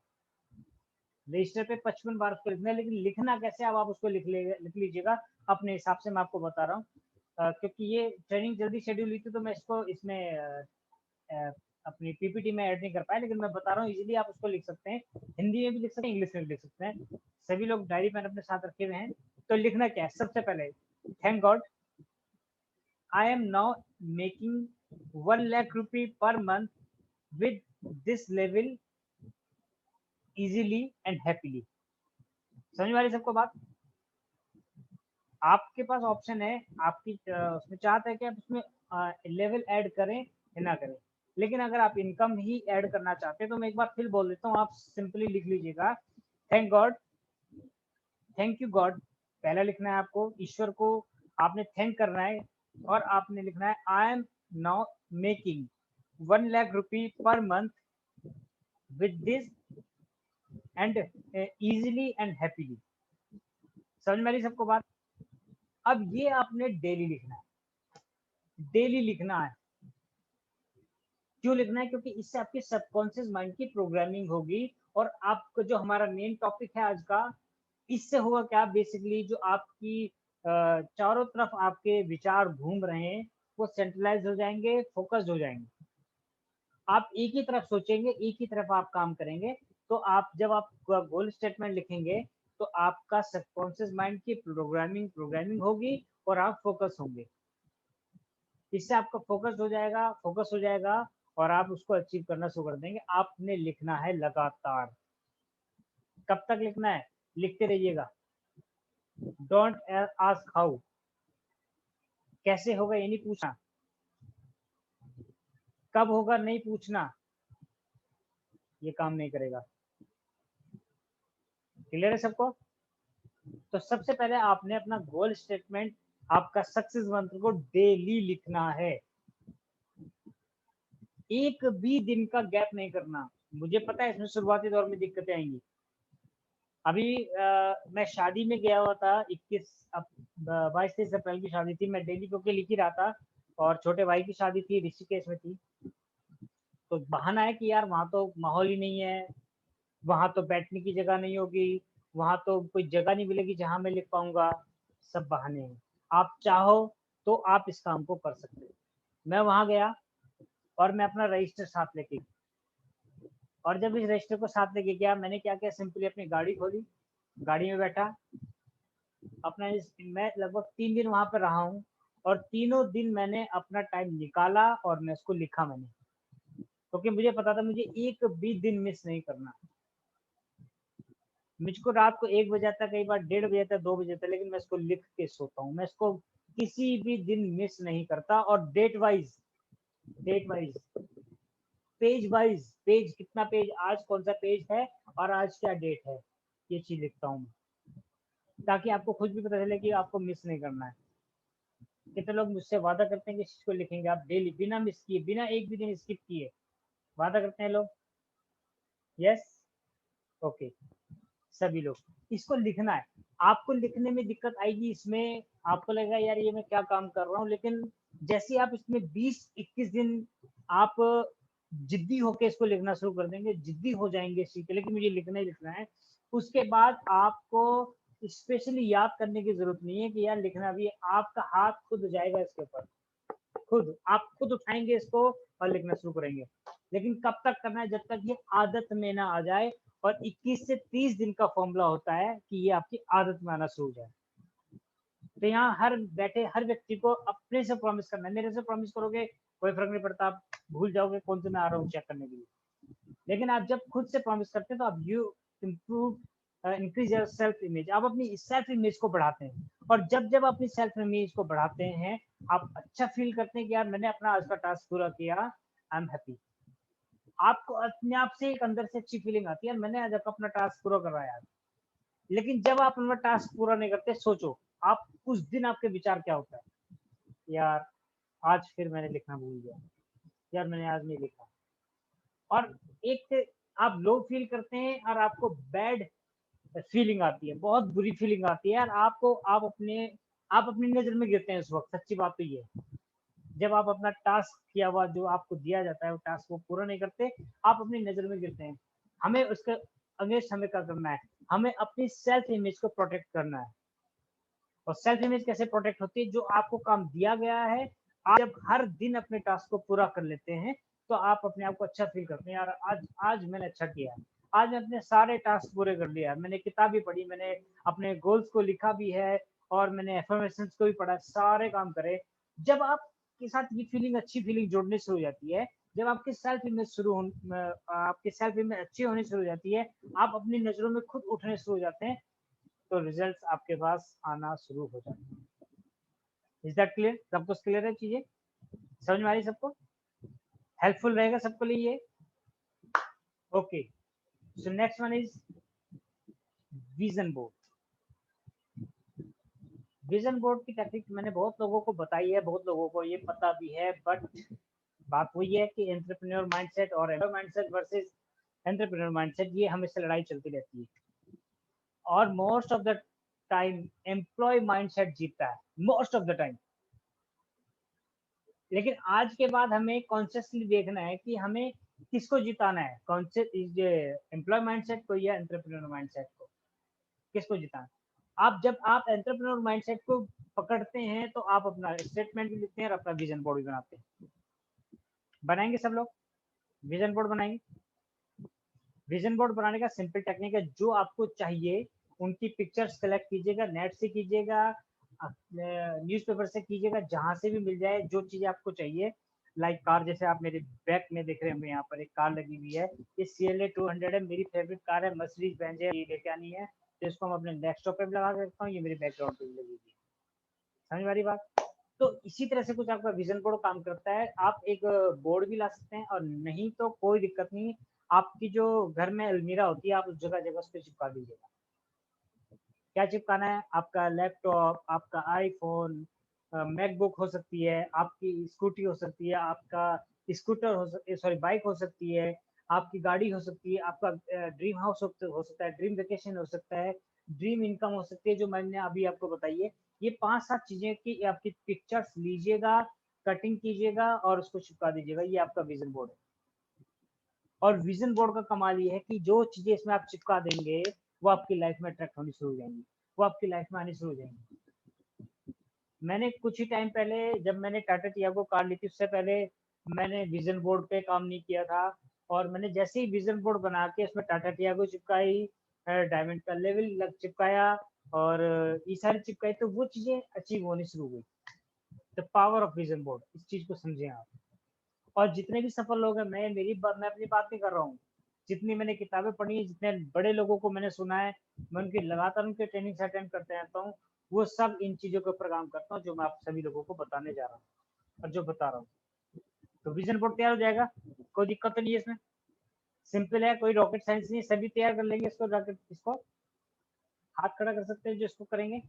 A: रजिस्टर पे 55 बार उसको लिखना है। लेकिन लिखना कैसे, अब आप उसको लिख लीजिएगा अपने हिसाब से। मैं आपको बता रहा हूँ, क्योंकि ये ट्रेनिंग जल्दी शेड्यूल हुई थी, तो मैं इसको इसमें अपनी पीपीटी में ऐड नहीं कर पाया। लेकिन मैं बता रहा हूँ, इजीली आप उसको लिख सकते हैं। हिंदी में भी लिख सकते हैं, इंग्लिश में भी लिख सकते हैं। सभी लोग डायरी पेन अपने साथ रखे हुए हैं। तो लिखना क्या है? सबसे पहले, thank God I am now making 1 lakh rupee per month with this level easily and happily। समझ में आ रही सबको बात? आपके पास ऑप्शन है, आपकी उसमें चाहता है कि आप उसमें लेवल ऐड करें या ना करें। लेकिन अगर आप इनकम ही ऐड करना चाहते हैं, तो मैं एक बार फिर बोल देता हूँ, आप सिंपली लिख लीजिएगा, thank God, thank you God. पहला लिखना है आपको, ईश्वर को आपने थैंक करना है, और आपने लिखना है I am now making 1 lakh rupee per month with this and easily and happily. समझ में आ रही सबको बात? अब ये आपने डेली लिखना है, डेली लिखना है। क्यों लिखना है? क्योंकि इससे आपकी सबकॉन्शियस माइंड की प्रोग्रामिंग होगी। और आपको जो हमारा मेन टॉपिक है आज का, इससे होगा क्या, बेसिकली जो आपकी चारों तरफ आपके विचार घूम रहे हैं, वो सेंट्रलाइज हो जाएंगे, फोकस्ड हो जाएंगे। आप एक ही तरफ सोचेंगे, एक ही तरफ आप काम करेंगे। तो आप जब आप गोल स्टेटमेंट लिखेंगे, तो आपका सबकॉन्शियस माइंड की प्रोग्रामिंग होगी, और आप फोकस होंगे। इससे आपका फोकस हो जाएगा और आप उसको अचीव करना शुरू कर देंगे। आपने लिखना है लगातार। कब तक लिखना है? लिखते रहिएगा। डोंट आस्क हाउ, कैसे होगा ये नहीं पूछना, कब होगा नहीं पूछना, ये काम नहीं करेगा। क्लियर है सबको? तो सबसे पहले आपने अपना गोल स्टेटमेंट, आपका सक्सेस मंत्र को डेली लिखना है। एक भी दिन का गैप नहीं करना। मुझे पता है इसमें शुरुआती दौर में दिक्कतें आएंगी। अभी मैं शादी में गया हुआ था, 22-23 अप्रैल की शादी थी, मैं डेली क्योंकि लिख ही रहा था, और छोटे भाई की शादी थी, ऋषिकेश में थी। तो बहाना है कि यार वहाँ तो माहौल ही नहीं है, वहाँ तो बैठने की जगह नहीं होगी, वहाँ तो कोई जगह नहीं मिलेगी जहाँ मैं लिख पाऊंगा। सब बहाने हैं। आप चाहो तो आप इस काम को कर सकते हो। मैं वहाँ गया और मैं अपना रजिस्टर साथ लेके, और जब इस रजिस्टर को साथ लेके गया, मैंने क्या किया, सिंपली अपनी गाड़ी खोली, गाड़ी में बैठा अपना मैं लगभग 3 दिन वहां पर रहा हूँ, और तीनों दिन मैंने अपना टाइम निकाला और मैं उसको लिखा मैंने, क्योंकि मुझे पता था मुझे एक भी दिन मिस नहीं करना। मुझको रात को 1 बजे आता, कई बार 1:30 बजे आता, 2 बजे आता, लेकिन मैं इसको लिख के सोता हूँ। मैं इसको किसी भी दिन मिस नहीं करता, और date wise page wise, page कितना पेज, आज कौन सा पेज है और आज क्या डेट है, ये चीज लिखता हूँ, ताकि आपको खुद भी पता चले कि आपको मिस नहीं करना है। कितने लोग मुझसे वादा करते हैं कि इस चीज को लिखेंगे आप डेली, बिना मिस किए, बिना एक भी दिन स्किप किए, वादा करते हैं लोग? Yes, okay. सभी लोग, इसको लिखना है। आपको लिखने में दिक्कत आएगी, इसमें आपको लगेगा यार ये मैं क्या काम कर रहा हूँ, लेकिन जैसे आप इसमें 20-21 दिन आप जिद्दी होके इसको लिखना शुरू कर देंगे, जिद्दी हो जाएंगे इस चीज के लिए कि मुझे लिखना ही लिखना है, उसके बाद आपको स्पेशली याद करने की जरूरत नहीं है कि यार लिखना भी है, आपका हाथ खुद जाएगा इसके ऊपर, खुद आप खुद उठाएंगे इसको और लिखना शुरू करेंगे। लेकिन कब तक करना है? जब तक ये आदत में ना आ जाए, और 21 से 30 दिन का फॉर्मूला होता है कि ये आपकी आदत में आना शुरू हो जाए। तो यहाँ हर बैठे हर व्यक्ति को अपने से प्रॉमिस करना है। मेरे से प्रॉमिस करोगे कोई फर्क नहीं पड़ता, आप भूल जाओगे कौन से मैं आ रहा हूँ चेक करने के लिए। लेकिन आप जब खुद से प्रॉमिस करते हैं तो आप you improve increase your self image, आप अपनी सेल्फ इमेज को बढ़ाते हैं, और जब जब अपनी सेल्फ इमेज को बढ़ाते हैं, आप अच्छा फील करते हैं कि यार मैंने अपना आज का टास्क पूरा किया, आई एम हैप्पी। आपको अपने आप से एक अंदर से अच्छी फीलिंग आती है, मैंने आज अपना टास्क पूरा कर रहा है। लेकिन जब आप अपना टास्क पूरा नहीं करते, सोचो आप उस दिन आपके विचार क्या होता है, यार आज फिर मैंने लिखना भूल गया, यार मैंने आज नहीं लिखा। और एक आप लो फील करते हैं और आपको बैड फीलिंग आती है, बहुत बुरी फीलिंग आती है यार आपको, आप अपनी नजर में गिरते हैं उस वक्त। सच्ची बात तो ये है, जब आप अपना टास्क किया हुआ जो आपको दिया जाता है वो टास्क को पूरा नहीं करते, आप अपनी नजर में गिरते हैं। हमें उसके अगेंस्ट हमें क्या करना है? हमें अपनी सेल्फ इमेज को प्रोटेक्ट करना है। और सेल्फ इमेज कैसे प्रोटेक्ट होती है? जो आपको काम दिया गया है, आप जब हर दिन अपने टास्क को पूरा कर लेते हैं, तो आप अपने आप को अच्छा फील करते हैं, यार आज आज मैंने अच्छा किया, आज मैं अपने सारे टास्क पूरे कर लिया, मैंने किताब भी पढ़ी, मैंने अपने गोल्स को लिखा भी है, और मैंने एफर्मेशन को भी पढ़ा, सारे काम करे। जब आपके साथ ये फीलिंग, अच्छी फीलिंग जुड़ने शुरू हो जाती है, जब आपकी सेल्फ इमेज आपकी सेल्फ इमेज अच्छी होनी शुरू हो जाती है, आप अपनी नजरों में खुद उठने शुरू हो जाते हैं, तो रिजल्ट्स आपके पास आना शुरू हो जाते हैं। Is that clear? सबको क्लियर है चीजें? समझ में आ रही सबको? हेल्पफुल रहेगा सबको लिए ये? Okay, so next one is vision board. Vision board की टेक्निक मैंने बहुत लोगों को बताई है, बहुत लोगों को ये पता भी है, बट बात वही है कि एंटरप्रेन्योर माइंडसेट और employ mindset versus entrepreneur mindset, ये हमेशा लड़ाई चलती रहती है, और most of the time employ mindset जीतता है, मोस्ट ऑफ द टाइम। लेकिन आज के बाद हमें कॉन्शियसली देखना है कि हमें किसको जिताना है, एम्प्लॉय माइंडसेट को या एंटरप्रेन्योर माइंडसेट को, किसको जिताना है। जब आप एंटरप्रेन्योर माइंडसेट को पकड़ते हैं, तो आप अपना स्टेटमेंट भी लिखते हैं और अपना विजन बोर्ड भी बनाते हैं। बनाएंगे सब लोग? विजन बोर्ड बनाएंगे? विजन बोर्ड बनाने का सिंपल टेक्निक है, जो आपको चाहिए उनकी पिक्चर्स कलेक्ट कीजिएगा, नेट से कीजिएगा, न्यूज़पेपर से कीजिएगा, जहाँ से भी मिल जाए जो चीज़ें आपको चाहिए। लाइक कार, जैसे आप मेरे बैक में देख रहे हैं, यहाँ पर एक कार लगी हुई है, ये CLA 200 है, मेरी फेवरेट कार है, मर्सिडीज बेंज है, ये लेके आनी है, तो इसको हम अपने डेस्कटॉप पे भी लगा के रखता हूँ, ये मेरे बैकग्राउंड पे भी लगी हुई है। समझ वाली बात। तो इसी तरह से कुछ आपका विजन बोर्ड काम करता है। आप एक बोर्ड भी ला सकते हैं, और नहीं तो कोई दिक्कत नहीं, आपकी जो घर में अलमीरा होती है, आप उस जगह जगह उस पर चिपका दीजिएगा। क्या चिपकाना है? आपका लैपटॉप, आपका आईफोन, मैकबुक हो सकती है, आपकी स्कूटी हो सकती है, आपका स्कूटर हो सकती है, सॉरी बाइक हो सकती है, आपकी गाड़ी हो सकती है, आपका ड्रीम हाउस हो सकता है, ड्रीम वेकेशन हो सकता है, ड्रीम इनकम हो सकती है, जो मैंने अभी आपको बताई है। ये 5-7 चीजें की आपकी पिक्चर्स लीजिएगा, कटिंग कीजिएगा और उसको चिपका दीजिएगा, ये आपका विजन बोर्ड है। और विजन बोर्ड का कमाल ये है कि जो चीजें इसमें आप चिपका देंगे, वो आपकी लाइफ में अट्रैक्ट होनी शुरू हो जाएंगी, वो आपकी लाइफ में आनी शुरू हो जाएंगी। मैंने कुछ ही टाइम पहले, जब मैंने टाटा टियागो कार ली थी, उससे पहले मैंने विजन बोर्ड पे काम नहीं किया था, और मैंने जैसे ही विजन बोर्ड बना के उसमें टाटा टियागो चिपकाई, डायमंड का लेवल लग चिपकाया, और ये सारी चिपकाई, तो वो चीजें अचीव होनी शुरू हुई। The power of vision board, इस चीज को समझें आप। और जितने भी सफल लोग हैं, मैं अपनी बात नहीं कर रहा हूँ, जितनी मैंने किताबें पढ़ी है, जितने बड़े लोगों को मैंने सुना है, मैं उनकी लगातार उनके ट्रेनिंग से अटेंड करते रहता हूँ, वो सब इन चीजों के ऊपर काम करता हूँ, जो मैं आप सभी लोगों को बताने जा रहा हूँ और जो बता रहा हूँ। तो विजन बोर्ड तैयार हो जाएगा, कोई दिक्कत तो नहीं है इसमें, सिंपल है, कोई रॉकेट साइंस नहीं, सभी तैयार कर लेंगे इसको, रॉकेट इसको हाथ खड़ा कर सकते हैं जो इसको करेंगे।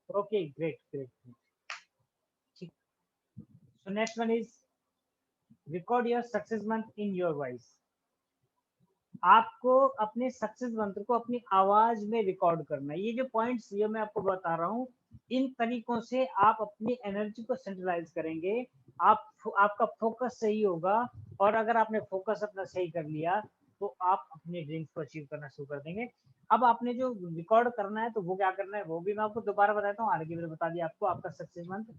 A: Okay, great great. ठीक। So next one is record your success month in your voice. आपको अपने सक्सेस मंत्र को अपनी आवाज में रिकॉर्ड करना है। ये जो पॉइंट्स ये मैं आपको बता रहा हूँ, इन तरीकों से आप अपनी एनर्जी को सेंट्रलाइज करेंगे, आप आपका फोकस सही होगा, और अगर आपने फोकस अपना सही कर लिया, तो आप अपने ड्रीम्स को अचीव करना शुरू कर देंगे। अब आपने जो रिकॉर्ड करना है, तो वो क्या करना है, वो भी मैं आपको दोबारा बताता हूँ, आगे मैंने बता दिया आपको आपका सक्सेस मंत्र।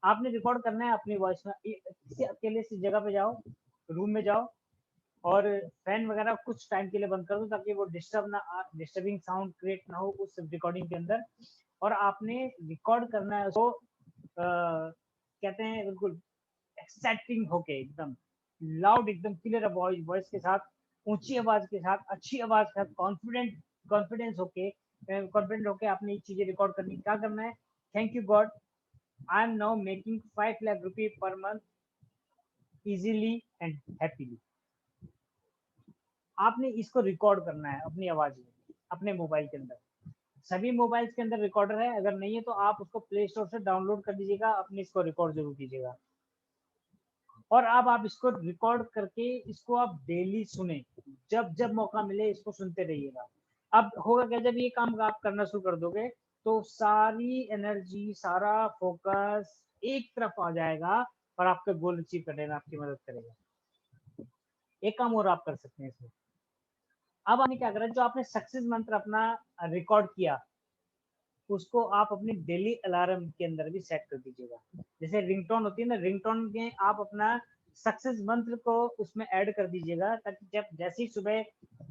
A: आपने रिकॉर्ड करना है अपनी वॉइस में, किसी अकेले सी जगह पे जाओ, रूम में जाओ, और फैन वगैरह कुछ टाइम के लिए बंद कर दो, ताकि वो डिस्टर्बिंग साउंड क्रिएट ना हो उस रिकॉर्डिंग के अंदर। और आपने रिकॉर्ड करना है उसको, कहते हैं बिल्कुल एक्साइटिंग होके, एकदम लाउड, एकदम क्लियर वॉइस वॉइस के साथ, ऊंची आवाज के साथ, अच्छी आवाज के साथ, कॉन्फिडेंट होके आपने ये चीजें रिकॉर्ड करनी। क्या करना है? Thank you God, I am now making 5 lakh रुपए per month easily and happily. आपने इसको रिकॉर्ड करना है अपनी आवाज में, अपने मोबाइल के अंदर। सभी मोबाइल्स के अंदर रिकॉर्डर है, अगर नहीं है तो आप उसको प्ले स्टोर से डाउनलोड कर दीजिएगा, अपने इसको रिकॉर्ड जरूर कीजिएगा। और अब आप इसको रिकॉर्ड करके इसको आप डेली सुने, जब जब मौका मिले इसको सुनते रहिएगा। अब होगा क्या, जब ये काम आप करना शुरू कर दोगे, तो सारी एनर्जी, सारा फोकस एक तरफ आ जाएगा, और आपके गोल अचीव करने में आपकी मदद करेगा। एक काम और आप कर सकते हैं इसमें। अब आपने क्या करा, जो आपने सक्सेस मंत्र अपना रिकॉर्ड किया, उसको आप अपने डेली अलार्म के अंदर भी सेट कर दीजिएगा। जैसे रिंगटोन होती है ना, रिंगटोन में आप अपना सक्सेस मंत्र को उसमें ऐड कर दीजिएगा, ताकि जब जैसे ही सुबह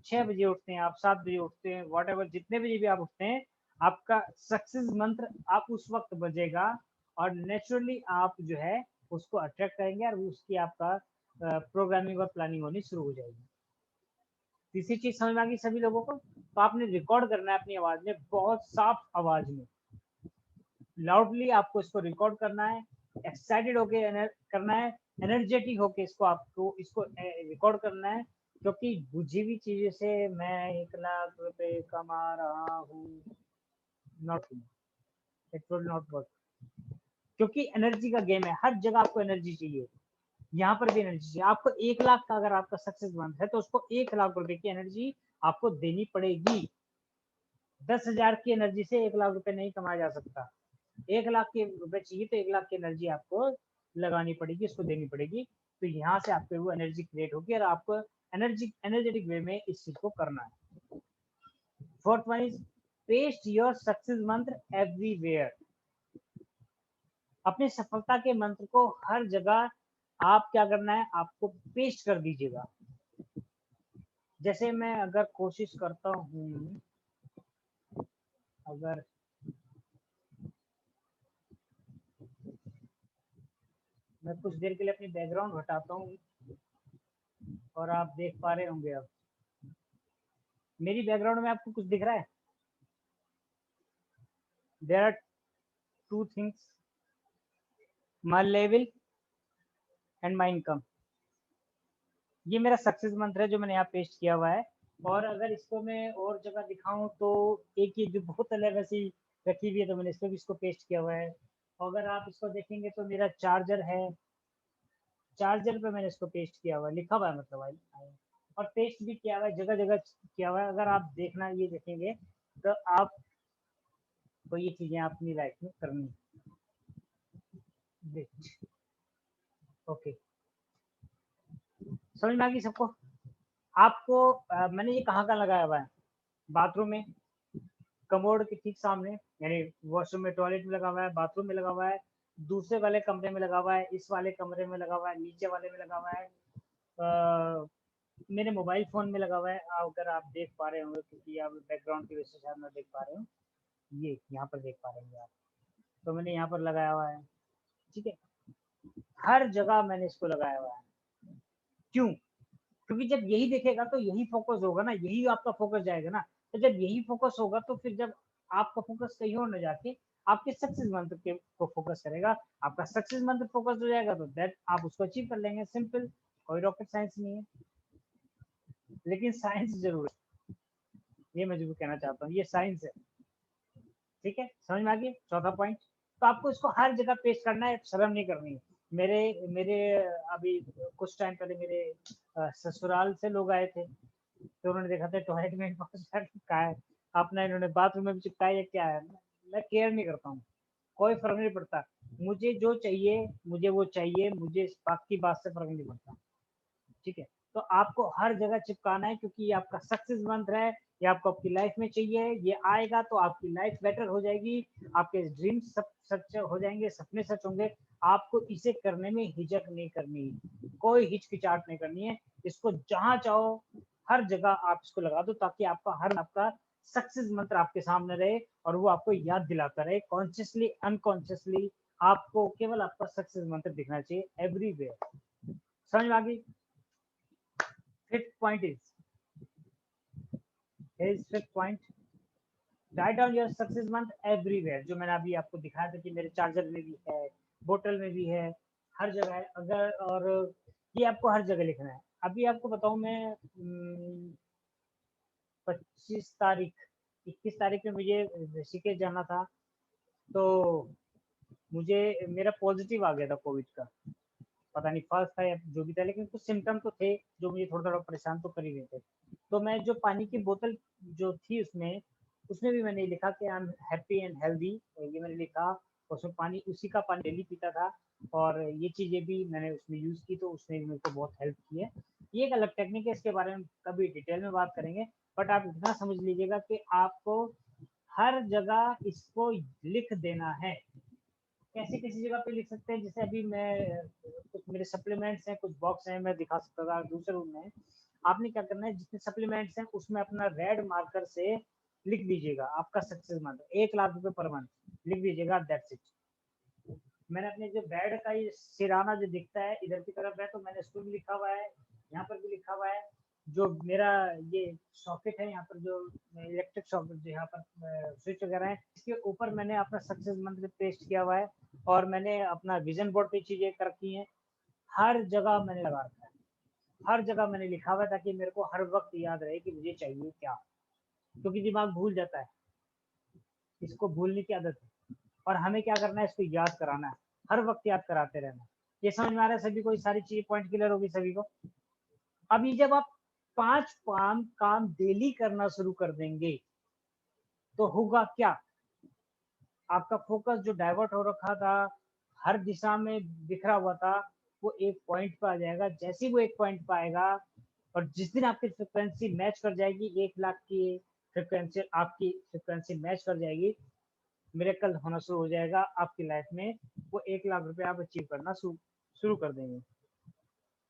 A: 6 बजे उठते हैं आप, 7 बजे उठते हैं, वॉट एवर जितने बजे भी आप उठते हैं, आपका सक्सेस मंत्र आप उस वक्त बजेगा, और नेचुरली आप जो है उसको अट्रैक्ट करेंगे, और उसकी आपका प्रोग्रामिंग और प्लानिंग होनी शुरू हो जाएगी। तीसरी चीज समझ में आ गई सभी लोगों को? तो आपने रिकॉर्ड करना है अपनी आवाज में, बहुत साफ आवाज में, लाउडली आपको इसको रिकॉर्ड करना है, एक्साइटेड होके करना है, एनर्जेटिक होके इसको आपको इसको रिकॉर्ड करना है, क्योंकि बुझी हुई चीजों से मैं 1 लाख रुपए कमा रहा हूँ, not, it will not work. क्योंकि एनर्जी का गेम है, हर जगह आपको एनर्जी चाहिए, यहाँ पर भी एनर्जी चाहिए आपको। 1 लाख का अगर आपका सक्सेस मंथ है, तो उसको 1 लाख रुपए की एनर्जी आपको देनी पड़ेगी। 10,000 की एनर्जी से 1 लाख रुपए नहीं कमाया जा सकता। 1 लाख के रुपए चाहिए, तो 1 लाख की एनर्जी आपको लगानी पड़ेगी, उसको देनी पड़ेगी। तो यहाँ से आपको वो एनर्जी क्रिएट होगी, और आपको एनर्जेटिक वे में इस चीज को करना है। Fourth one is paste your success मंत्र एवरीवेयर। अपनी सफलता के मंत्र को हर जगह आप क्या करना है, आपको पेस्ट कर दीजिएगा। जैसे मैं अगर कोशिश करता हूँ, अगर मैं कुछ देर के लिए अपनी बैकग्राउंड हटाता हूँ और आप देख पा रहे होंगे अब मेरी बैकग्राउंड में आपको कुछ दिख रहा है? There are two things, my level and my income. ये मेरा सक्सेस मंत्र है जो मैंने यहाँ पेस्ट किया हुआ है। और अगर इसको मैं और जगह दिखाऊं तो एक ये जो बहुत अलग ऐसी रखी हुई है तो मैंने इसको भी इसको पेस्ट किया हुआ है। अगर आप इसको देखेंगे तो मेरा चार्जर है, चार्जर पे मैंने इसको पेस्ट किया हुआ है, लिखा हुआ है मतलब भाई, और पेस्ट भी किया हुआ है, जगह जगह किया हुआ है। अगर आप देखना ये देखेंगे तो आपको ये चीजें अपनी लाइफ में करनी है। ओके, समझ में आ गई सबको? आपको मैंने ये कहाँ का लगाया हुआ है? बाथरूम में, कमोड के ठीक सामने, यानी वॉशरूम में, टॉयलेट में लगा हुआ है, बाथरूम में लगा हुआ है, दूसरे वाले कमरे में लगा हुआ है, इस वाले कमरे में लगा हुआ है, नीचे वाले में लगा हुआ है, मेरे मोबाइल फोन में लगा हुआ है। अगर आप देख पा रहे होंगे क्योंकि आप बैकग्राउंड की वजह से शायद ना देख पा रहे हो, ये यहाँ पर देख पा रहे होंगे आप, तो मैंने यहाँ पर लगाया हुआ है। ठीक है, हर जगह मैंने इसको लगाया हुआ है। क्यों? क्योंकि जब यही देखेगा तो यही फोकस होगा ना, यही आपका फोकस जाएगा ना। तो जब यही फोकस होगा तो फिर जब आपका फोकस कहीं और न जाके आपके सक्सेस मंत्र के को फोकस करेगा, आपका सक्सेस मंत्र फोकस हो जाएगा तो दैट आप उसको अचीव कर लेंगे। सिंपल, कोई रॉकेट साइंस नहीं है, लेकिन साइंस जरूर है, ये मैं जरूर कहना चाहता हूँ, ये साइंस है। ठीक है, समझ में आ गया चौथा पॉइंट? तो आपको इसको हर जगह पेश करना है, शर्म नहीं करनी है। मेरे मेरे अभी कुछ टाइम पहले मेरे ससुराल से लोग आए थे, तो उन्होंने देखा था टॉयलेट में बहुत सारा चिपका है, अपना इन्होंने बाथरूम में भी चिपकाया, क्या है। मैं केयर नहीं करता हूँ, कोई फर्क नहीं पड़ता, मुझे जो चाहिए मुझे वो चाहिए, मुझे बाकी बात से फर्क नहीं पड़ता। ठीक है, तो आपको हर जगह चिपकाना है क्योंकि ये आपका सक्सेस मंत्र है, ये आपको आपकी लाइफ में चाहिए, ये आएगा तो आपकी लाइफ बेटर हो जाएगी, आपके ड्रीम्स सब सच हो जाएंगे, सपने सच होंगे। आपको इसे करने में हिचक नहीं करनी, कोई हिचकिचाहट नहीं करनी है, इसको जहां चाहो हर जगह आप इसको लगा दो ताकि आपका सक्सेस मंत्र आपके सामने रहे और वो आपको याद दिलाता रहे, कॉन्शियसली अनकॉन्शियसली आपको केवल आपका सक्सेस मंत्र दिखना चाहिए एवरीवेयर। समझ में आ गई? Fifth point is fifth point, write down your success month everywhere। जो मैंने अभी आपको दिखाया था कि मेरे चार्जर में भी है, बोतल में भी है, हर जगह है। अगर और ये आपको हर जगह लिखना है। अभी आपको बताऊं मैं 25 तारीख, 21 तारीख में मुझे ऋषिकेश जाना था, तो मुझे मेरा पॉजिटिव आ गया था कोविड का। पता नहीं फर्स्ट था या जो भी था, लेकिन कुछ सिम्टम तो थे जो मुझे थोड़ा थोड़ा परेशान तो कर ही रहे थे। तो मैं जो पानी की बोतल जो थी उसमें उसमें भी मैंने लिखा कि I am happy and healthy, ये मैंने लिखा। उसमें पानी, उसी का पानी डेली पीता था, और ये चीज़ें भी मैंने उसमें यूज़ की तो उसने भी मेरे को बहुत हेल्प की है। ये एक अलग टेक्निक है, इसके बारे में कभी डिटेल में बात करेंगे। बट आप इतना समझ लीजिएगा कि आपको हर जगह इसको लिख देना है। कैसी किसी जगह पे लिख सकते हैं, जैसे अभी मैं कुछ मेरे सप्लीमेंट्स हैं, कुछ बॉक्स हैं, मैं दिखा सकता था दूसरे रूम में। आपने क्या करना है, जितने सप्लीमेंट्स हैं उसमें अपना रेड मार्कर से लिख दीजिएगा आपका सक्सेस मंथ, 1 लाख रुपए पर मंथ लिख दीजिएगा, दैट्स इट। मैंने अपने जो बेड का ये सिराना जो दिखता है इधर की तरफ है, तो मैंने इसको भी लिखा हुआ है, यहाँ पर भी लिखा हुआ है। जो मेरा ये सॉकेट है, यहाँ पर जो इलेक्ट्रिक सॉकेट जो यहाँ पर स्विच वगैरह है, इसके ऊपर मैंने अपना सक्सेस मंत्र पेस्ट किया हुआ है, और मैंने अपना विजन बोर्ड पे चीजें कर रखी हैं। हर जगह मैंने लगा रखा है, हर जगह मैंने लिखा हुआ है ताकि मेरे को हर वक्त याद रहे कि मुझे चाहिए क्या, क्योंकि दिमाग भूल जाता है, इसको भूलने की आदत है। और हमें क्या करना है, इसको याद कराना है, हर वक्त याद कराते रहना है। ये समझ में आ रहा है सभी को? ये सारी चीजें पॉइंट क्लियर होगी सभी को? अभी जब आप 5 काम डेली करना शुरू कर देंगे तो होगा क्या, आपका फोकस जो डाइवर्ट हो रखा था, हर दिशा में बिखरा हुआ था, वो एक पॉइंट पर आ जाएगा। जैसे ही वो एक पॉइंट पर आएगा, और जिस दिन आपकी फ्रिक्वेंसी मैच कर जाएगी, 1 लाख की फ्रिक्वेंसी आपकी फ्रिक्वेंसी मैच कर जाएगी, मिरेकल होना शुरू हो जाएगा आपकी लाइफ में। वो 1 लाख रुपए आप अचीव करना शुरू कर देंगे।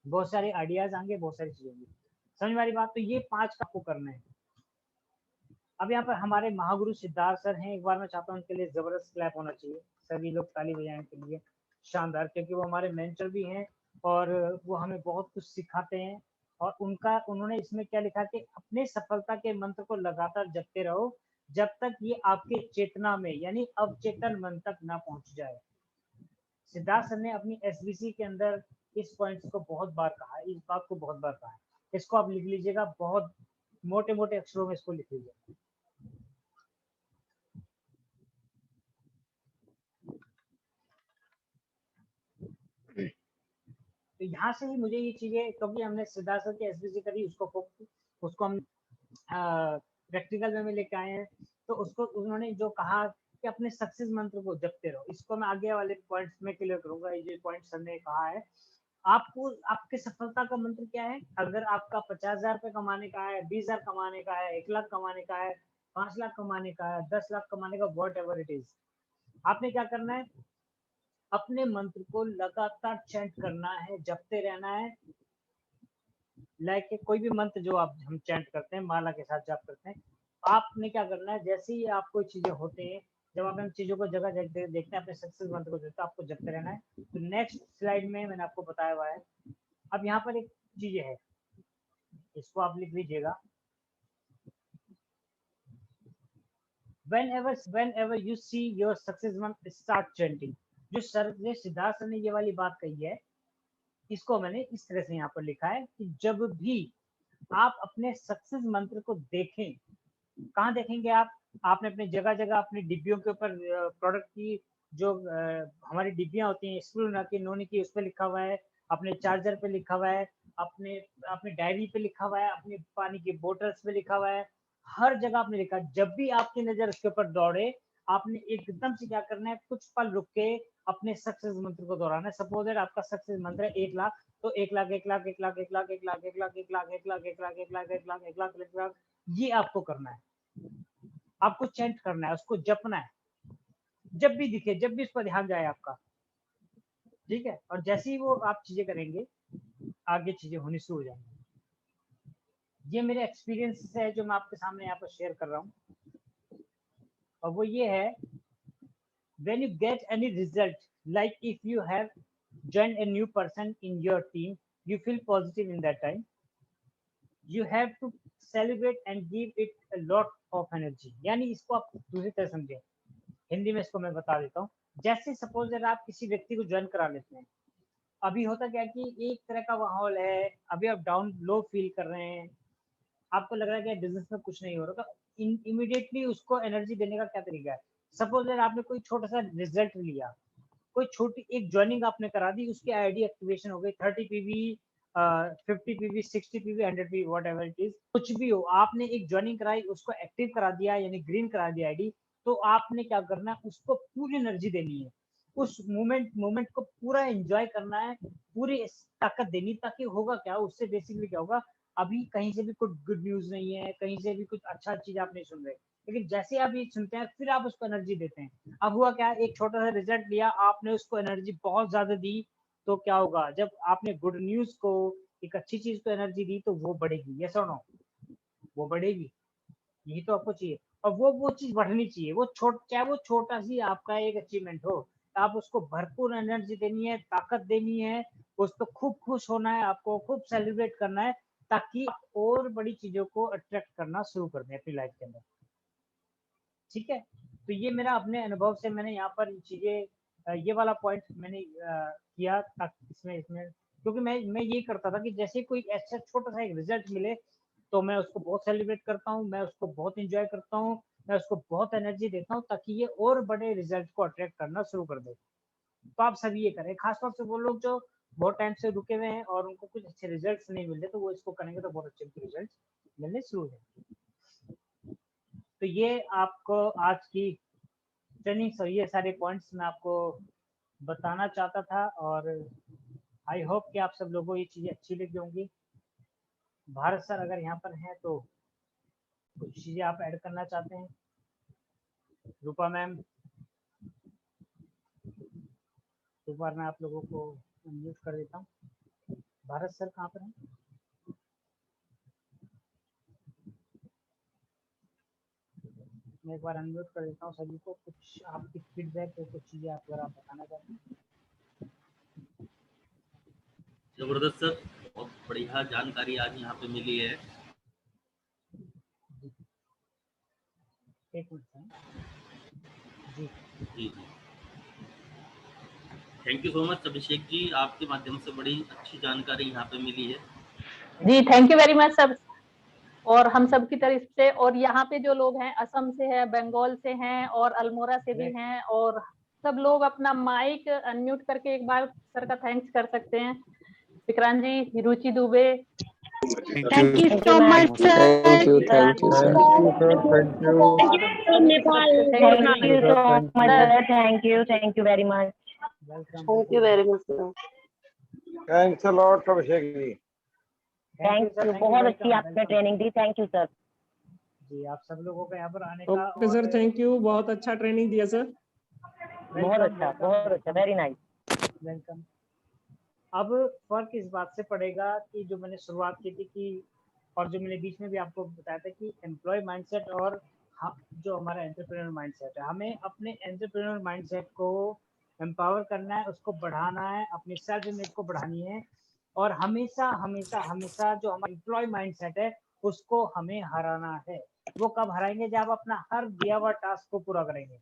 A: बहुत सारे आइडियाज आएंगे, बहुत सारी चीजें होंगी। समझ वाली बात? तो ये 5 आपको करना है। अब यहाँ पर हमारे महागुरु सिद्धार्थ सर हैं, एक बार मैं चाहता हूँ उनके लिए जबरदस्त क्लैप होना चाहिए, सभी लोग ताली बजाने के लिए। शानदार, क्योंकि वो हमारे मेंटर भी हैं और वो हमें बहुत कुछ सिखाते हैं। और उन्होंने इसमें क्या लिखा कि अपने सफलता के मंत्र को लगातार जपते रहो जब तक ये आपके चेतना में यानी अवचेतन मन तक ना पहुंच जाए। सिद्धार्थ सर ने अपनी एसबीसी के अंदर इस पॉइंट्स को बहुत बार कहा है, इस बात को बहुत बार कहा है। इसको आप लिख लीजिएगा, बहुत मोटे मोटे अक्षरों में इसको लिख लीजिएगा। तो यहाँ से ही मुझे ये चीजें, क्योंकि हमने सिद्धार्थ सर की एसबीसी करी, उसको हम प्रैक्टिकल वे में लेके आए हैं। तो उसको उन्होंने जो कहा कि अपने सक्सेस मंत्र को जपते रहो, इसको मैं आगे वाले पॉइंट्स में क्लियर करूंगा। ये जो पॉइंट सर ने कहा है, आपको आपके सफलता का मंत्र क्या है? अगर आपका 50,000 रुपये कमाने का है, 20,000 कमाने का है, 1 लाख कमाने का है, 5 लाख कमाने का है, 10 लाख कमाने का, वॉट एवर इट इज, आपने क्या करना है? अपने मंत्र को लगातार चैंट करना है, जपते रहना है। लाइक कोई भी मंत्र जो हम चैंट करते हैं, माला के साथ जाप करते हैं, आपने क्या करना है? जैसे ही आपको चीजें होते हैं, जब आप इन चीजों को जगह देखते हैं, अपने सक्सेस मंत्र को देखते हैं, आपको जपते रहना है। तो नेक्स्ट स्लाइड में मैंने आपको बताया हुआ है। अब यहाँ पर एक चीज है, इसको आप लिख लीजिएगा। whenever you see your success month start chanting, जो सर ने सिद्धार्थ सर ने ये वाली बात कही है, इसको मैंने इस तरह से यहाँ पर लिखा है कि जब भी आप अपने सक्सेस मंत्र को देखें, कहाँ देखेंगे आप? आपने अपने जगह जगह अपने डिब्बियों के ऊपर प्रोडक्ट की जो हमारी डिब्बियां होती हैं, स्क्रू की नोनी की, उस पर लिखा हुआ है, अपने चार्जर पे लिखा हुआ है, अपने अपने डायरी पे लिखा हुआ है, अपने पानी की बोतल्स पे लिखा हुआ है, हर जगह आपने लिखा है। जब भी आपकी नजर उसके ऊपर दौड़े, आपने एकदम से क्या करना है? कुछ पल रुक के अपने सक्सेस मंत्र को दोहराना है। सपोज दैट आपका सक्सेस मंत्र है 1 लाख, तो 1 लाख 1 लाख 1 लाख 1 लाख 1 लाख 1 लाख 1 लाख 1 लाख 1 लाख 1 लाख 1 लाख 1 लाख 1 लाख, ये आपको करना है। आपको चैंट करना है, उसको जपना है, जब भी दिखे, जब भी उस पर ध्यान जाए आपका, ठीक है? और जैसे ही वो आप चीजें करेंगे, आगे चीजें होनी शुरू हो जाएंगी। ये मेरे एक्सपीरियंस है जो मैं आपके सामने यहाँ पर शेयर कर रहा हूँ, और वो ये है, when you get any result, like if you have joined a new person in your team, you feel positive in that time, you have to celebrate and give it a lot of energy। यानी इसको आप दूसरी तरह समझें, हिंदी में इसको मैं बता देता हूँ। जैसे सपोज अगर आप किसी व्यक्ति को ज्वाइन करा लेते हैं, अभी होता क्या है कि एक तरह का माहौल है, अभी आप डाउन लो फील कर रहे हैं, आपको लग रहा है कि बिजनेस में कुछ नहीं हो रहा, तो इमीडिएटली उसको एनर्जी देने का क्या तरीका है? सपोज अगर आपने कोई छोटा सा रिजल्ट लिया, कोई छोटी एक ज्वाइनिंग आपने करा दी, उसकी आईडी एक्टिवेशन हो गई, 30 PV, 50 PV, 60 PV, 100 PV, what ever it is, कुछ भी हो, आपने एक ज्वाइनिंग कराई, उसको एक्टिव करा दिया, यानी ग्रीन करा दिया आईडी। तो आपने क्या करना है? उसको पूरी एनर्जी देनी है, उस मोमेंट को पूरा एंजॉय करना है, पूरी ताकत देनी, ताकि होगा क्या, उससे बेसिकली क्या होगा? अभी कहीं से भी कुछ गुड न्यूज नहीं है, कहीं से भी कुछ अच्छा चीज आप नहीं सुन रहे, लेकिन जैसे आप ये सुनते हैं, फिर आप उसको एनर्जी देते हैं। अब हुआ क्या? एक छोटा सा रिजल्ट लिया आपने, उसको एनर्जी बहुत ज्यादा दी, तो क्या होगा? जब आपने गुड न्यूज को, एक अच्छी चीज को एनर्जी दी, तो वो बढ़ेगी, यस और नो? वो बढ़ेगी, यही तो आपको चाहिए। और वो चीज बढ़नी चाहिए, वो चाहे वो छोटा सी आपका एक अचीवमेंट हो, आप उसको भरपूर एनर्जी देनी है, ताकत देनी है, उस पर खूब खुश होना है, आपको खूब सेलिब्रेट करना है, ताकि आप और बड़ी चीजों को अट्रैक्ट करना शुरू कर दें अपनी लाइफ के अंदर। ठीक है? तो ये मेरा अपने अनुभव से मैंने यहाँ पर चीजें, ये वाला पॉइंट मैंने किया, ताकि इसमें इसमें क्योंकि मैं ये करता था कि जैसे कोई ऐसा छोटा सा एक रिजल्ट मिले, तो मैं उसको बहुत सेलिब्रेट करता हूँ, मैं उसको बहुत इंजॉय करता हूँ, मैं उसको बहुत एनर्जी देता हूँ, ताकि ये और बड़े रिजल्ट को अट्रैक्ट करना शुरू कर दे। तो आप सभी ये करें, खासतौर से वो लोग जो बहुत टाइम से रुके हुए हैं और उनको कुछ अच्छे रिजल्ट नहीं मिल रहे, तो वो इसको करेंगे तो बहुत अच्छे रिजल्ट मिलने शुरू हो जाएंगे। तो ये आपको आज की ट्रेनिंग, सो ये सारे पॉइंट्स मैं आपको बताना चाहता था, और आई होप कि आप सब लोगों को ये चीज़ें अच्छी लगी होंगी। भारत सर अगर यहाँ पर हैं तो कुछ चीज़ें आप ऐड करना चाहते हैं? रूपा मैम, एक बार मैं आप लोगों को म्यूट कर देता हूँ। भारत सर कहाँ पर हैं? मैं एक बार अनम्यूट कर देता हूँ सभी को। कुछ आपकी फीडबैक है, कुछ चीज़ें आप अगर आप बताना चाहते हैं।
B: जबरदस्त सर, बहुत बढ़िया जानकारी आज यहाँ पे मिली है।
A: एक मिनट जी
B: जी जी, thank you so much Abhishek ji, आपके माध्यम से बड़ी अच्छी जानकारी यहाँ पे मिली है।
C: जी thank you very much sir, और हम सब की तरफ से, और यहाँ पे जो लोग हैं असम से है, बंगाल से हैं और अल्मोड़ा से भी हैं, और सब लोग अपना माइक अनम्यूट करके एक बार सर का थैंक्स कर सकते हैं। विक्रांत जी, रुचि Dubey,
D: Thank you so much, sir.
E: Thank you, sir.
D: Thank you, sir. Thank you.
C: Nepal,
D: Thank you so much, sir. Thank you very much.
A: Welcome.
F: Thank you very much sir.
G: Thanks a lot Abhishek ji.
D: Thank you, बहुत अच्छी आपने training दी, thank you sir.
A: जी आप सब लोगों का यहाँ पर आने का।
H: ओके सर, थैंक यू, बहुत अच्छा ट्रेनिंग दिया सर।
D: बहुत अच्छा, वेरी नाइस।
A: वेलकम। अब फर्क इस बात से पड़ेगा कि जो मैंने शुरुआत की थी कि, और जो मैंने बीच में भी आपको बताया था कि एम्प्लॉय माइंडसेट और जो हमारा एंटरप्रेन्योर माइंडसेट है, हमें अपने एंटरप्रेन्योर माइंडसेट को एम्पावर करना है, उसको बढ़ाना है, अपनी सेल्फ इमेज को बढ़ानी है, और हमेशा हमेशा हमेशा जो हमारा एम्प्लॉय माइंडसेट है उसको हमें हराना है। वो कब हराएंगे? जब आप अपना हर दिया हुआ टास्क को पूरा करेंगे।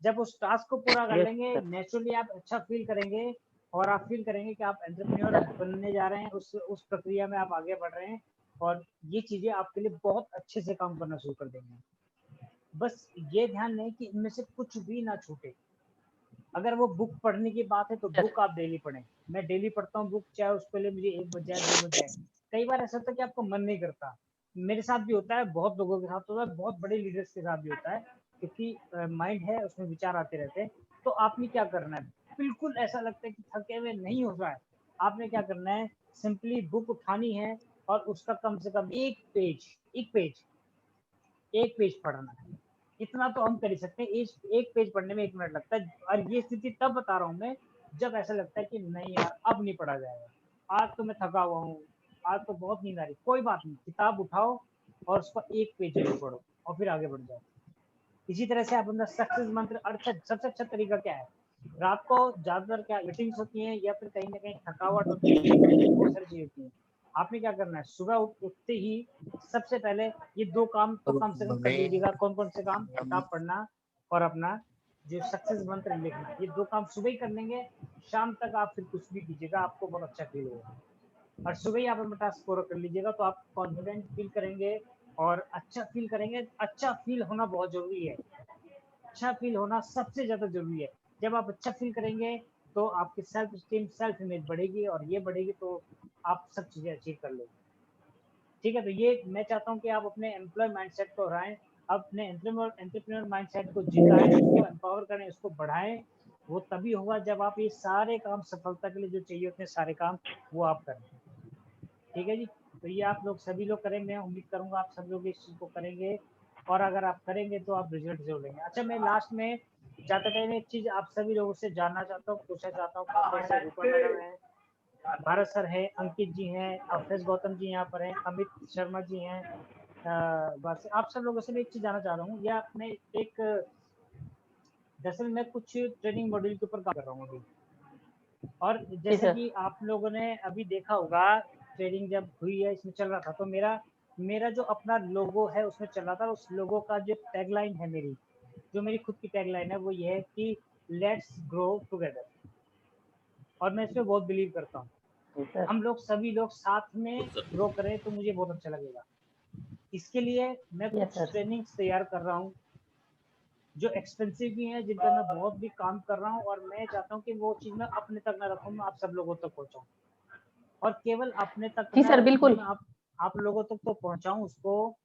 A: जब उस टास्क को पूरा कर लेंगे, नेचुरली आप अच्छा फील करेंगे, और आप फील करेंगे कि आप एंटरप्रेन्योर बनने जा रहे हैं, उस प्रक्रिया में आप आगे बढ़ रहे हैं, और ये चीजें आपके लिए बहुत अच्छे से काम करना शुरू कर देंगे। बस ये ध्यान नहीं कि इनमें से कुछ भी ना छूटे। अगर वो बुक पढ़ने की बात है तो बुक आप डेली पढ़ें। मैं डेली पढ़ता हूँ बुक, चाहे उसके लिए मुझे 1 बज जाए 2 बज जाए। कई बार ऐसा होता है कि आपको मन नहीं करता, मेरे साथ भी होता है, बहुत लोगों के साथ होता है, बहुत बड़े लीडर्स के साथ भी होता है, क्योंकि माइंड है, उसमें विचार आते रहते हैं। तो आपने क्या करना है, बिल्कुल ऐसा लगता है कि थके हुए नहीं हो रहा है, आपने क्या करना है, सिंपली बुक उठानी है और उसका कम से कम एक पेज पढ़ना है। इतना तो हम कर ही सकते हैं, एक पेज पढ़ने में 1 मिनट लगता है। और ये स्थिति तब बता रहा हूँ मैं, जब ऐसा लगता है कि नहीं यार अब नहीं पढ़ा जाएगा, आज तो मैं थका हुआ हूँ, आज तो बहुत नींद आ रही। कोई बात नहीं, किताब उठाओ और उसका 1 पेज जरूर पढ़ो और फिर आगे बढ़ जाओ। इसी तरह से आप अपना सक्सेस मंत्र, अच्छा सबसे अच्छा तरीका क्या है, रात को ज्यादातर क्या मीटिंग्स होती हैं या फिर कहीं ना कहीं थकावट होती है, बहुत सारी चीजें होती हैं। आपने क्या करना है, सुबह उठते ही सबसे पहले ये 2 काम तो कम से कम कर लीजिएगा। कौन कौन से काम? किताब पढ़ना और अपना जो सक्सेस मंत्र लिखना। ये 2 काम सुबह ही कर लेंगे, शाम तक आप फिर कुछ भी कीजिएगा, आपको बहुत अच्छा फील होगा। और सुबह ही आप अपना टास्क पूरा कर लीजिएगा तो आप कॉन्फिडेंट फील करेंगे और अच्छा फील करेंगे। अच्छा फील होना बहुत जरूरी है, अच्छा फील होना सबसे ज्यादा जरूरी है। जब आप अच्छा फील करेंगे तो आपकी सेल्फ स्टीम, सेल्फ इमेज बढ़ेगी, और ये बढ़ेगी तो आप सब चीजें अचीव कर लेंगे। ठीक है, तो ये मैं चाहता हूँ कि आप अपने एम्प्लॉय माइंडसेट को हराएं, अपने एंटरप्रेन्योर माइंडसेट को जिताएं, उसको एम्पावर करें, उसको बढ़ाएं। वो तभी होगा जब आप ये सारे काम, सफलता के लिए जो चाहिए होते हैं सारे काम, वो आप करें। ठीक है जी, तो ये आप लोग सभी लोग करें, मैं उम्मीद करूंगा आप सब लोग इस चीज को करेंगे, और अगर आप करेंगे तो आप रिजल्ट जरूर लेंगे। अच्छा, मैं लास्ट में जाते टाइम एक चीज आप सभी लोगों से जानना चाहता हूँ, पूछना चाहता हूँ। जैसे रूपा मैडम है, भारत सर है, अंकित जी हैं, अवधेश गौतम जी यहाँ पर हैं, अमित शर्मा जी हैं, बस आप सब लोगों से मैं एक चीज जानना चाह रहा हूँ, या अपने एक, दरअसल मैं कुछ ट्रेनिंग मॉड्यूल के ऊपर काम कर रहा हूँ अभी, और जैसे कि आप लोगों ने अभी देखा होगा ट्रेनिंग जब हुई है, इसमें चल रहा था, तो मेरा जो अपना लोगो है उसमें चल रहा था। उस लोगो का जो टैगलाइन है, मेरी खुद की टैगलाइन है, वो ये है कि लेट्स ग्रो टुगेदर, और मैं इसमें बहुत बिलीव करता हूँ। हम लोग सभी लोग साथ में ग्रो करें तो मुझे बहुत अच्छा लगेगा। इसके लिए मैं कुछ ट्रेनिंग्स तैयार कर रहा हूँ जो एक्सपेंसिव भी हैं, जिन पर मैं बहुत भी काम कर रहा हूँ, और मैं चाहता हूँ कि वो चीज़ मैं अपने तक ना रखूँ, मैं आप सब लोगों तक पहुँचाऊँ, और केवल अपने तक
C: जी
A: ना
C: सर, बिल्कुल।
A: मैं आप लोगों तक तो पहुँचाऊँ उसको,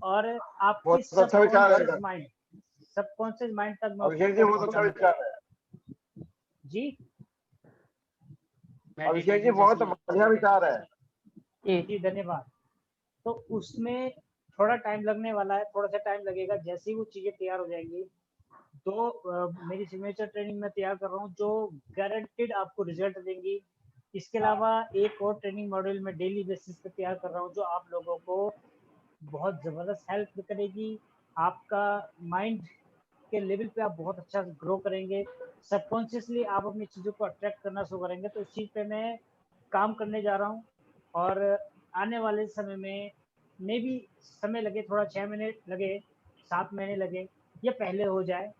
A: और आपके
G: बहुत अच्छा विचार है
A: सबकॉन्शियस माइंड तक मैं
G: अभिषेक जी, बहुत अच्छा विचार है
A: जी।
G: अभिषेक जी, बहुत बढ़िया विचार है
A: जी धन्यवाद। तो उसमें थोड़ा टाइम लगने वाला है, थोड़ा सा टाइम लगेगा। जैसे ही वो चीज़ें तैयार हो जाएंगी तो मेरी सिग्नेचर ट्रेनिंग में तैयार कर रहा हूँ जो गारंटेड आपको रिजल्ट देंगी। इसके अलावा एक और ट्रेनिंग मॉड्यूल में डेली बेसिस पे तैयार कर रहा हूँ जो आप लोगों को बहुत ज़बरदस्त हेल्प करेगी। आपका माइंड के लेवल पे आप बहुत अच्छा ग्रो करेंगे, सबकॉन्शियसली आप अपनी चीज़ों को अट्रैक्ट करना शुरू करेंगे। तो इस चीज़ पे मैं काम करने जा रहा हूँ और आने वाले समय में मे भी समय लगे, थोड़ा 6 महीने लगे, 7 महीने लगे या पहले हो जाए,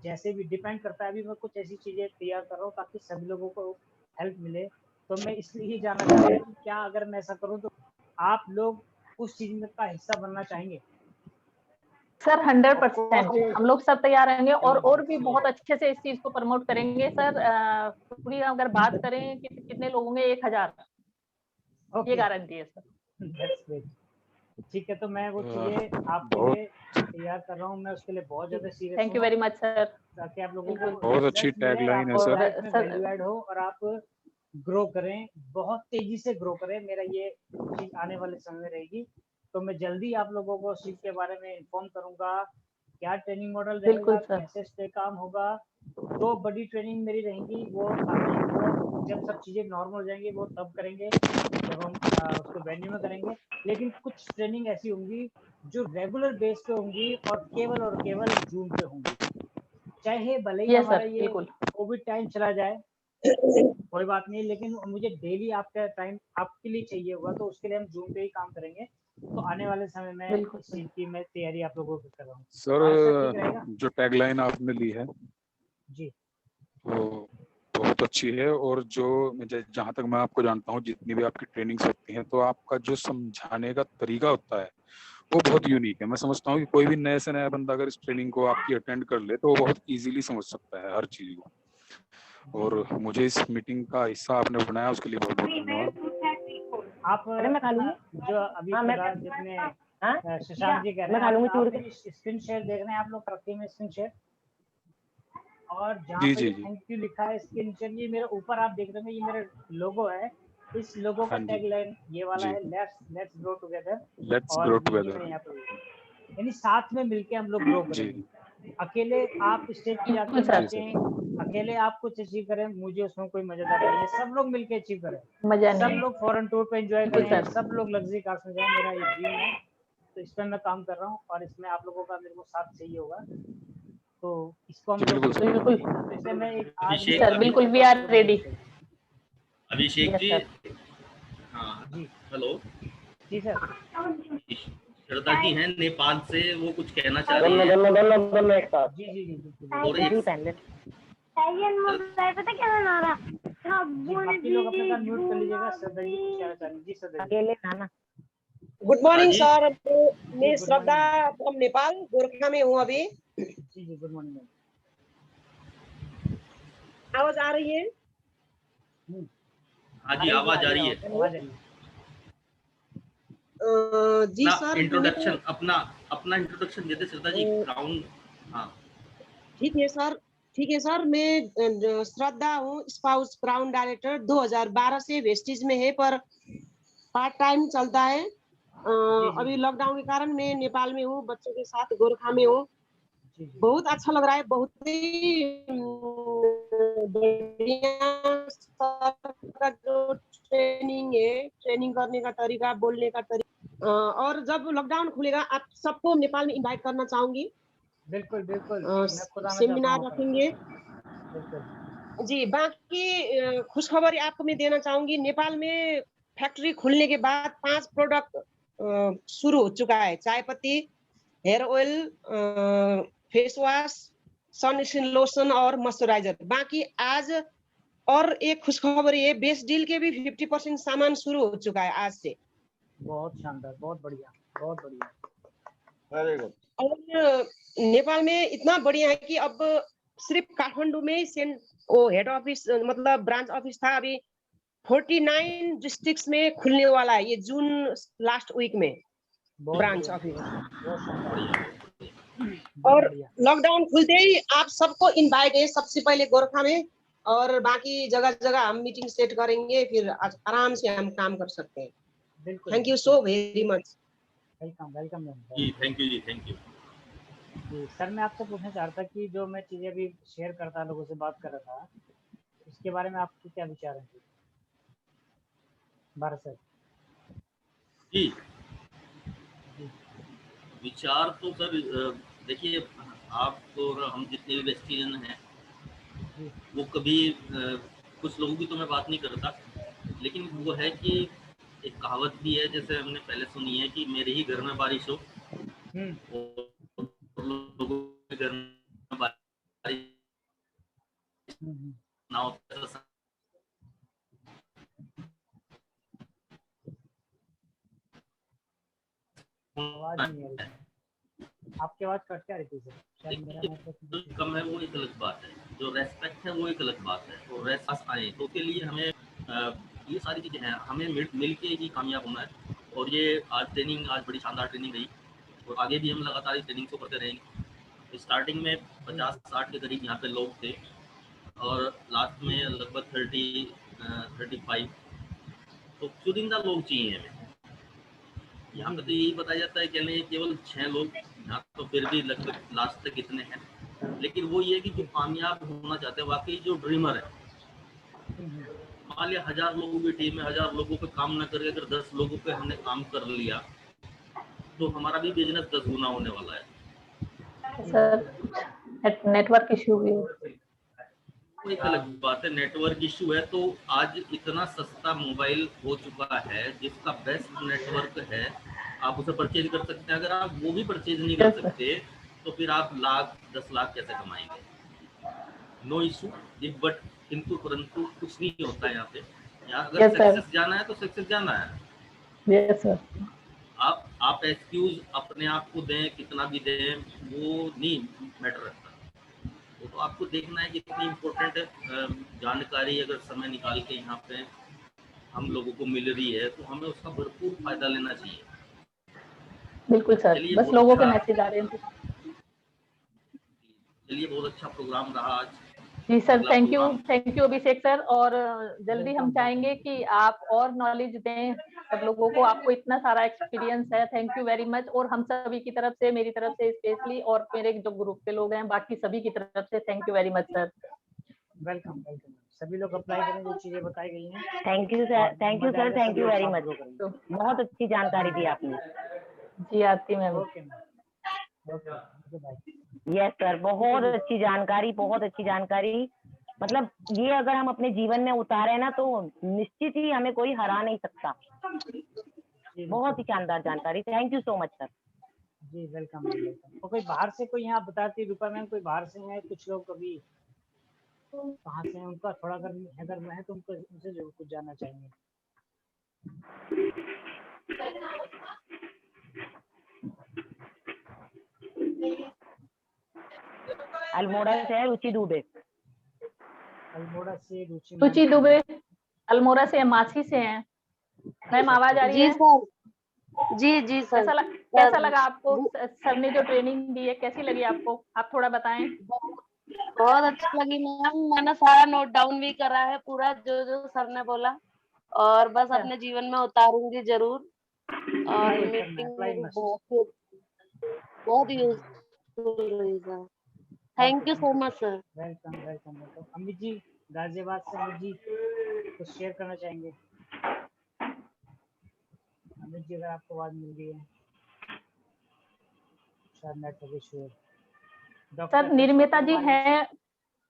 A: जैसे भी डिपेंड करता है। अभी मैं कुछ ऐसी चीज़ें तैयार कर रहा हूँ ताकि सभी लोगों को हेल्प मिले। तो मैं इसलिए ही जानना चाह रहा हूँ कि क्या अगर मैं ऐसा करूँ तो आप लोग उस चीज़ में का हिस्सा बनना चाहेंगे?
C: सर 100% हम लोग सब तैयार रहेंगे और भी बहुत अच्छे से इस चीज को प्रमोट करेंगे सर। पूरी अगर बात करें कि कितने लोग होंगे, 1000 ये गारंटी है सर।
A: That's great. ठीक है, तो मैं वो चीज़ें आपके लिए तैयार कर रहा हूँ। मैं उसके लिए बहुत ज़्यादा सीरियस हूँ।
C: Thank you very much sir.
A: ताकि आप लोगों को
E: बहुत अच्छी टैगलाइन है सर।
A: लाइफ में वैल्यू ऐड हो और आप ग्रो करें, बहुत तेजी से ग्रो करें। मेरा ये चीज़ आने वाले समय में रहेगी। तो मैं जल्दी आप लोगों को उस चीज़ के बारे में इन्फॉर्म करूंगा, क्या ट्रेनिंग मॉडल रहेगा, कैसे इस पे काम होगा। 2 बड़ी ट्रेनिंग मेरी रहेंगी, वो जब सब चीज़ें नॉर्मल हो जाएंगी वो तब करेंगे, जब हम उसको वेन्यू में करेंगे। लेकिन कुछ ट्रेनिंग ऐसी होंगी जो रेगुलर बेस पे होंगी और केवल जून पे होंगी। चाहे भले ही हमारा ये कोविड टाइम चला जाए, कोई बात नहीं, लेकिन मुझे डेली आपका टाइम आपके लिए चाहिए होगा, तो उसके लिए हम जूम पे ही काम करेंगे। तो आने वाले समय में इस चीज की मैं तैयारी आप लोगों को कर रहा हूँ।
E: सर जो टैगलाइन आपने ली है
A: जी
E: वो बहुत अच्छी है, और जो जहाँ तक मैं आपको जानता हूँ, जितनी भी आपकी ट्रेनिंग्स होती हैं, तो आपका जो समझाने का तरीका होता है वो बहुत यूनिक है। मैं समझता हूँ कि कोई भी नए से नया बंदा अगर इस ट्रेनिंग को आपकी अटेंड कर ले तो वो बहुत इजीली समझ सकता है हर चीज को। और मुझे इस मीटिंग का हिस्सा आपने बनाया, उसके लिए बहुत बहुत धन्यवाद।
A: आप जो अभी जितने शशांक जी कह रहे हैं, स्क्रीन शेयर देख रहे हैं आप लोग, रखिए में स्क्रीन शेयर, और जहाँ पे थैंक यू लिखा है इसके नीचे ये मेरे ऊपर आप देख रहे हैं, ये मेरा लोगो है। इस लोगो का टैगलाइन ये वाला है, let's grow together.
E: Let's grow together,
A: यानी साथ में मिलके हम लोग ग्रो करेंगे। अकेले आप स्टेज पे जाके नाचें, अकेले आप कुछ अचीव करें, मुझे उसमें कोई मजेदार नहीं है। सब लोग मिलके अचीव करें, सब लोग फॉरेन टूर पे एंजॉय करें, सब लोग लग्जरी कार्स में जाएं। मेरा ये ड्रीम है, तो इस पर मैं काम कर रहा हूँ और इसमें आप लोगों का मेरे को साथ चाहिए होगा। तो इसको हम
C: बिल्कुल
A: इससे मैं एक आज
C: सर बिल्कुल we are ready.
B: Abhishek ji, हाँ
A: जी
B: हेलो
A: जी सर।
B: श्रद्धा जी हैं नेपाल से, वो कुछ कहना चाह रही हैं।
A: जी जी जी
B: और एक
A: बाकी लोग अपने साथ म्यूट कर लीजिएगा। श्रद्धा जी क्या चाह रही? जी श्रद्धा
D: अकेले खाना।
F: गुड मॉर्निंग सर, मैं श्रद्धा फ्रॉम नेपाल, गोरखा में हूँ अभी।
A: जी जी गुड मॉर्निंग।
F: आवाज आ रही है?
B: हाँ जी आवाज आ रही है।
F: जी सर,
B: इंट्रोडक्शन अपना इंट्रोडक्शन देते श्रद्धा जी। राउंड हाँ
F: ठीक है सर, मैं श्रद्धा हूँ, स्पाउस क्राउन डायरेक्टर। 2012 से वेस्टिज में है, पर पार्ट टाइम चलता है। अभी लॉकडाउन के कारण मैं नेपाल में हूँ, बच्चों के साथ गोरखा में हूँ। बहुत अच्छा लग रहा है, बहुत ही बढ़िया जो ट्रेनिंग है, ट्रेनिंग करने का तरीका, बोलने का तरीका। और जब लॉकडाउन खुलेगा आप सबको नेपाल में इनवाइट करना चाहूंगी।
A: बिल्कुल बिल्कुल
F: सेमिनार रखेंगे जी। बाकी खुशखबरी आपको मैं देना चाहूंगी, नेपाल में फैक्ट्री खुलने के बाद 5 प्रोडक्ट शुरू हो चुका है। चाय पत्ती, hair oil, face wash, sunscreen lotion और मॉइस्चराइजर। बाकी आज और एक खुशखबरी है, बेस्ट डील के भी 50% सामान शुरू हो चुका है आज से।
A: बहुत शानदार, बहुत बढ़िया, बहुत बढ़िया,
G: वेरी गुड।
F: और नेपाल में इतना बढ़िया है कि अब सिर्फ काठमांडू में वो हेड ऑफिस मतलब ब्रांच ऑफिस था, अभी 49 डिस्ट्रिक्ट्स में खुलने वाला है ये जून लास्ट वीक में ब्रांच ऑफिस। और लॉकडाउन खुलते ही आप सबको इनवाइट है, सबसे पहले गोरखा में, और बाकी जगह जगह हम मीटिंग सेट करेंगे, फिर आराम से हम काम कर सकते हैं। Thank you so very much.
A: Welcome
B: जी, थैंक यू जी, थैंक यू
A: जी। सर मैं आपसे पूछना चाह रहा था कि जो मैं चीजें अभी शेयर करता लोगों से बात कर रहा था, इसके बारे में आपके क्या विचार हैं भारत सर?
B: जी विचार तो सर देखिए, आप और हम जितने भी वेस्टिजन हैं वो कभी कुछ लोगों की तो मैं बात नहीं करता, लेकिन वो है कि एक कहावत भी है, जैसे हमने पहले सुनी है कि मेरे ही घर में बारिश हो और लोगों के घर में बारिश ना हो।
A: आवाज नहीं आ रही, आपकी आवाज कट के आ रही थी सर, शायद मेरा
B: जो कम है वो एक अलग बात है, जो रेस्पेक्ट है वो एक अलग बात है, और रेस्पेक्ट आए तो के लिए हमें ये सारी चीजें हैं, हमें मिल के ही कामयाब होना है। और ये आज बड़ी शानदार ट्रेनिंग रही, और आगे भी हम लगातार इस ट्रेनिंग को करते रहेंगे। स्टार्टिंग में 50-60 के करीब यहाँ पे लोग थे, और लास्ट में लगभग 35, तो चुनिंदा लोग चाहिए हमें। यहाँ पे तो यही बताया जाता है कि नहीं केवल 6 लोग, यहाँ तो फिर भी लगभग लास्ट तक इतने हैं, लेकिन वो ये कि जो कामयाब होना चाहते हैं, वाकई जो ड्रीमर है, मान लिया 1000 लोगों की टीम में 1000 लोगों पे काम ना करके अगर 10 लोगों पे हमने काम कर लिया तो हमारा भी बिजनेस 10 गुना होने वाला है।
C: सर नेटवर्क इश्यू भी है,
B: वो एक अलग बात है, नेटवर्क इशू है। तो आज इतना सस्ता मोबाइल हो चुका है जिसका बेस्ट नेटवर्क है, आप उसे परचेज कर सकते हैं। अगर आप वो भी परचेज नहीं कर सकते तो फिर आप 10 लाख कैसे कमाएंगे? नो इशू, बट किंतु परंतु कुछ नहीं होता है यहाँ पे। यहाँ अगर सक्सेस जाना है तो सक्सेस जाना है।
C: Yes sir.
B: आप एक्सक्यूज अपने आप को दें, कितना भी दें, वो नहीं मैटर रखता। वो तो आपको देखना है कि इतनी इम्पोर्टेंट जानकारी अगर समय निकाल के यहाँ पे हम लोगों को मिल रही है तो हमें उसका भरपूर फायदा लेना चाहिए।
C: बिल्कुल सर, बस लोगों के मैसेज आ रहे हैं।
B: चलिए, बहुत अच्छा प्रोग्राम रहा आज।
C: जी sir, thank you Abhishek sir, और जल्दी हम चाहेंगे कि आप और नॉलेज दें सब लोगों को, आपको इतना सारा एक्सपीरियंस है। थैंक यू वेरी मच, और हम सभी की तरफ से, मेरी तरफ से स्पेशली, और मेरे जो ग्रुप के लोग हैं बाकी सभी की तरफ से thank you very much sir.
A: Welcome welcome, सभी लोग अप्लाई करें जो चीजें बताई गई हैं।
D: Thank you sir, thank you sir, thank you very much, बहुत अच्छी जानकारी दी आपने।
C: जी Aarti ma'am.
A: Okay ma'am, okay bye.
D: Yes sir, बहुत अच्छी जानकारी, बहुत अच्छी जानकारी। मतलब ये अगर हम अपने जीवन में उतारे ना तो निश्चित ही हमें कोई हरा नहीं सकता। बहुत ही शानदार जानकारी, thank you so much sir.
A: जी वेलकम वेलकम। और कोई बाहर से कोई यहाँ बताती रूपा मैम, कोई बाहर से है कुछ लोग, कभी कहाँ से हैं उनका थोड़ा अगर मैं है तो उनको उनसे जरूर कुछ जानना चाहेंगे।
D: अल्मोड़ा से है रुचि दुबे।
A: अल्मोड़ा से
C: रुचि दुबे, अल्मोड़ा से, माछी से हैं मैम। आवाज आ रही है?
I: जी जी सर।
C: कैसा लगा आपको सर ने जो ट्रेनिंग दी है, कैसी लगी आपको? आप थोड़ा बताएं।
I: बहुत अच्छी लगी मैम, मैंने सारा नोट डाउन भी करा है पूरा जो जो सर ने बोला, और बस अपने जीवन में उतारूंगी जरूर। और मीटिंग मेरी बहुत यूजफुल रही sir. Thank you so much sir.
A: Welcome welcome welcome. Amit ji Ghaziabad से, अमित जी कुछ शेयर करना चाहेंगे? अमित जी अगर आपको आवाज मिल रही है, शायद नेटवर्क इशू है।
C: सर निर्मिता जी हैं।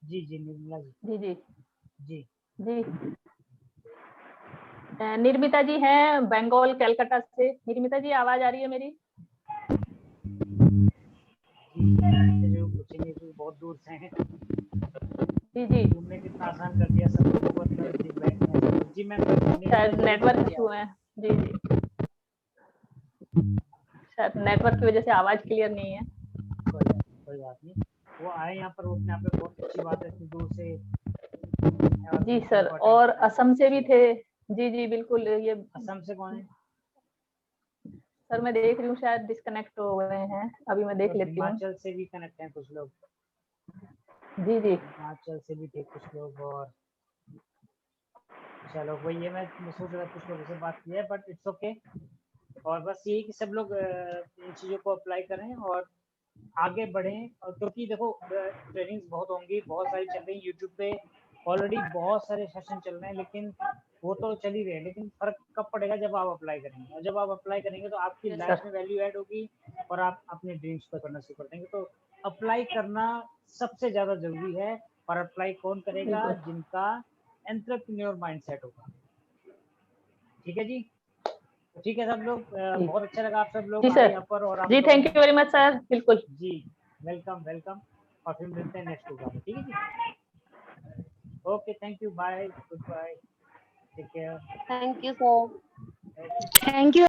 A: जी जी निर्मला जी।
C: जी जी
A: जी
C: जी निर्मिता जी हैं बंगाल कलकत्ता से। निर्मिता जी आवाज आ रही है मेरी?
A: जरूर पूछेंगे कि बहुत दूर से हैं।
C: जी जी
A: घूमने कितना आसान कर दिया सब लोगों को अपना। जी मैम
C: शायद नेटवर्क इशू है। जी जी शायद नेटवर्क की वजह से आवाज क्लियर नहीं है।
A: कोई बात नहीं, वो आए यहाँ पर, वो अपने आप में बहुत अच्छी बात है, इतनी दूर से।
C: जी सर, और असम से भी थे। जी जी बिल्कुल। ये
A: असम से कौन है
C: सर? मैं देख रही हूँ शायद डिस्कनेक्ट हो गए हैं, अभी मैं देख लेती हूँ।
A: हिमाचल से भी कनेक्ट हैं कुछ लोग।
C: जी जी
A: हिमाचल से भी थे कुछ लोग, और चलो वही है, मैं सोच रहा कुछ लोगों से बात की है, बट इट्स ओके। और बस यही कि सब लोग इन चीज़ों को अप्लाई करें और आगे बढ़ें। और क्योंकि देखो ट्रेनिंग्स बहुत होंगी, बहुत सारी चल रही, यूट्यूब पे ऑलरेडी बहुत सारे सेशन चल रहे हैं, लेकिन वो तो चल ही रहे हैं, लेकिन फर्क कब पड़ेगा जब आप अप्लाई करेंगे। और जब आप अप्लाई करेंगे तो आपकी लाइफ में वैल्यू ऐड होगी और आप अपने ड्रीम्स को करना शुरू कर देंगे। तो अप्लाई करना सबसे ज़्यादा जरूरी है। और अप्लाई कौन करेगा? जिनका एंटरप्रेन्योर माइंडसेट होगा। ठीक है जी, तो ठीक है सब लोग, बहुत अच्छा लगा आप सब लोग
C: जी
A: आए
C: सर।
A: यहाँ पर, और आप
C: जी
A: लोगों
C: थैंक
A: ने-
C: यू वेरी मच सर, बिल्कुल
A: जी वेलकम वेलकम, और फिर मिलते हैं नेक्स्ट प्रोग्राम में, ठीक है जी। Okay, thank you, bye, good bye, take care.
I: Thank you sir.
J: Thank you.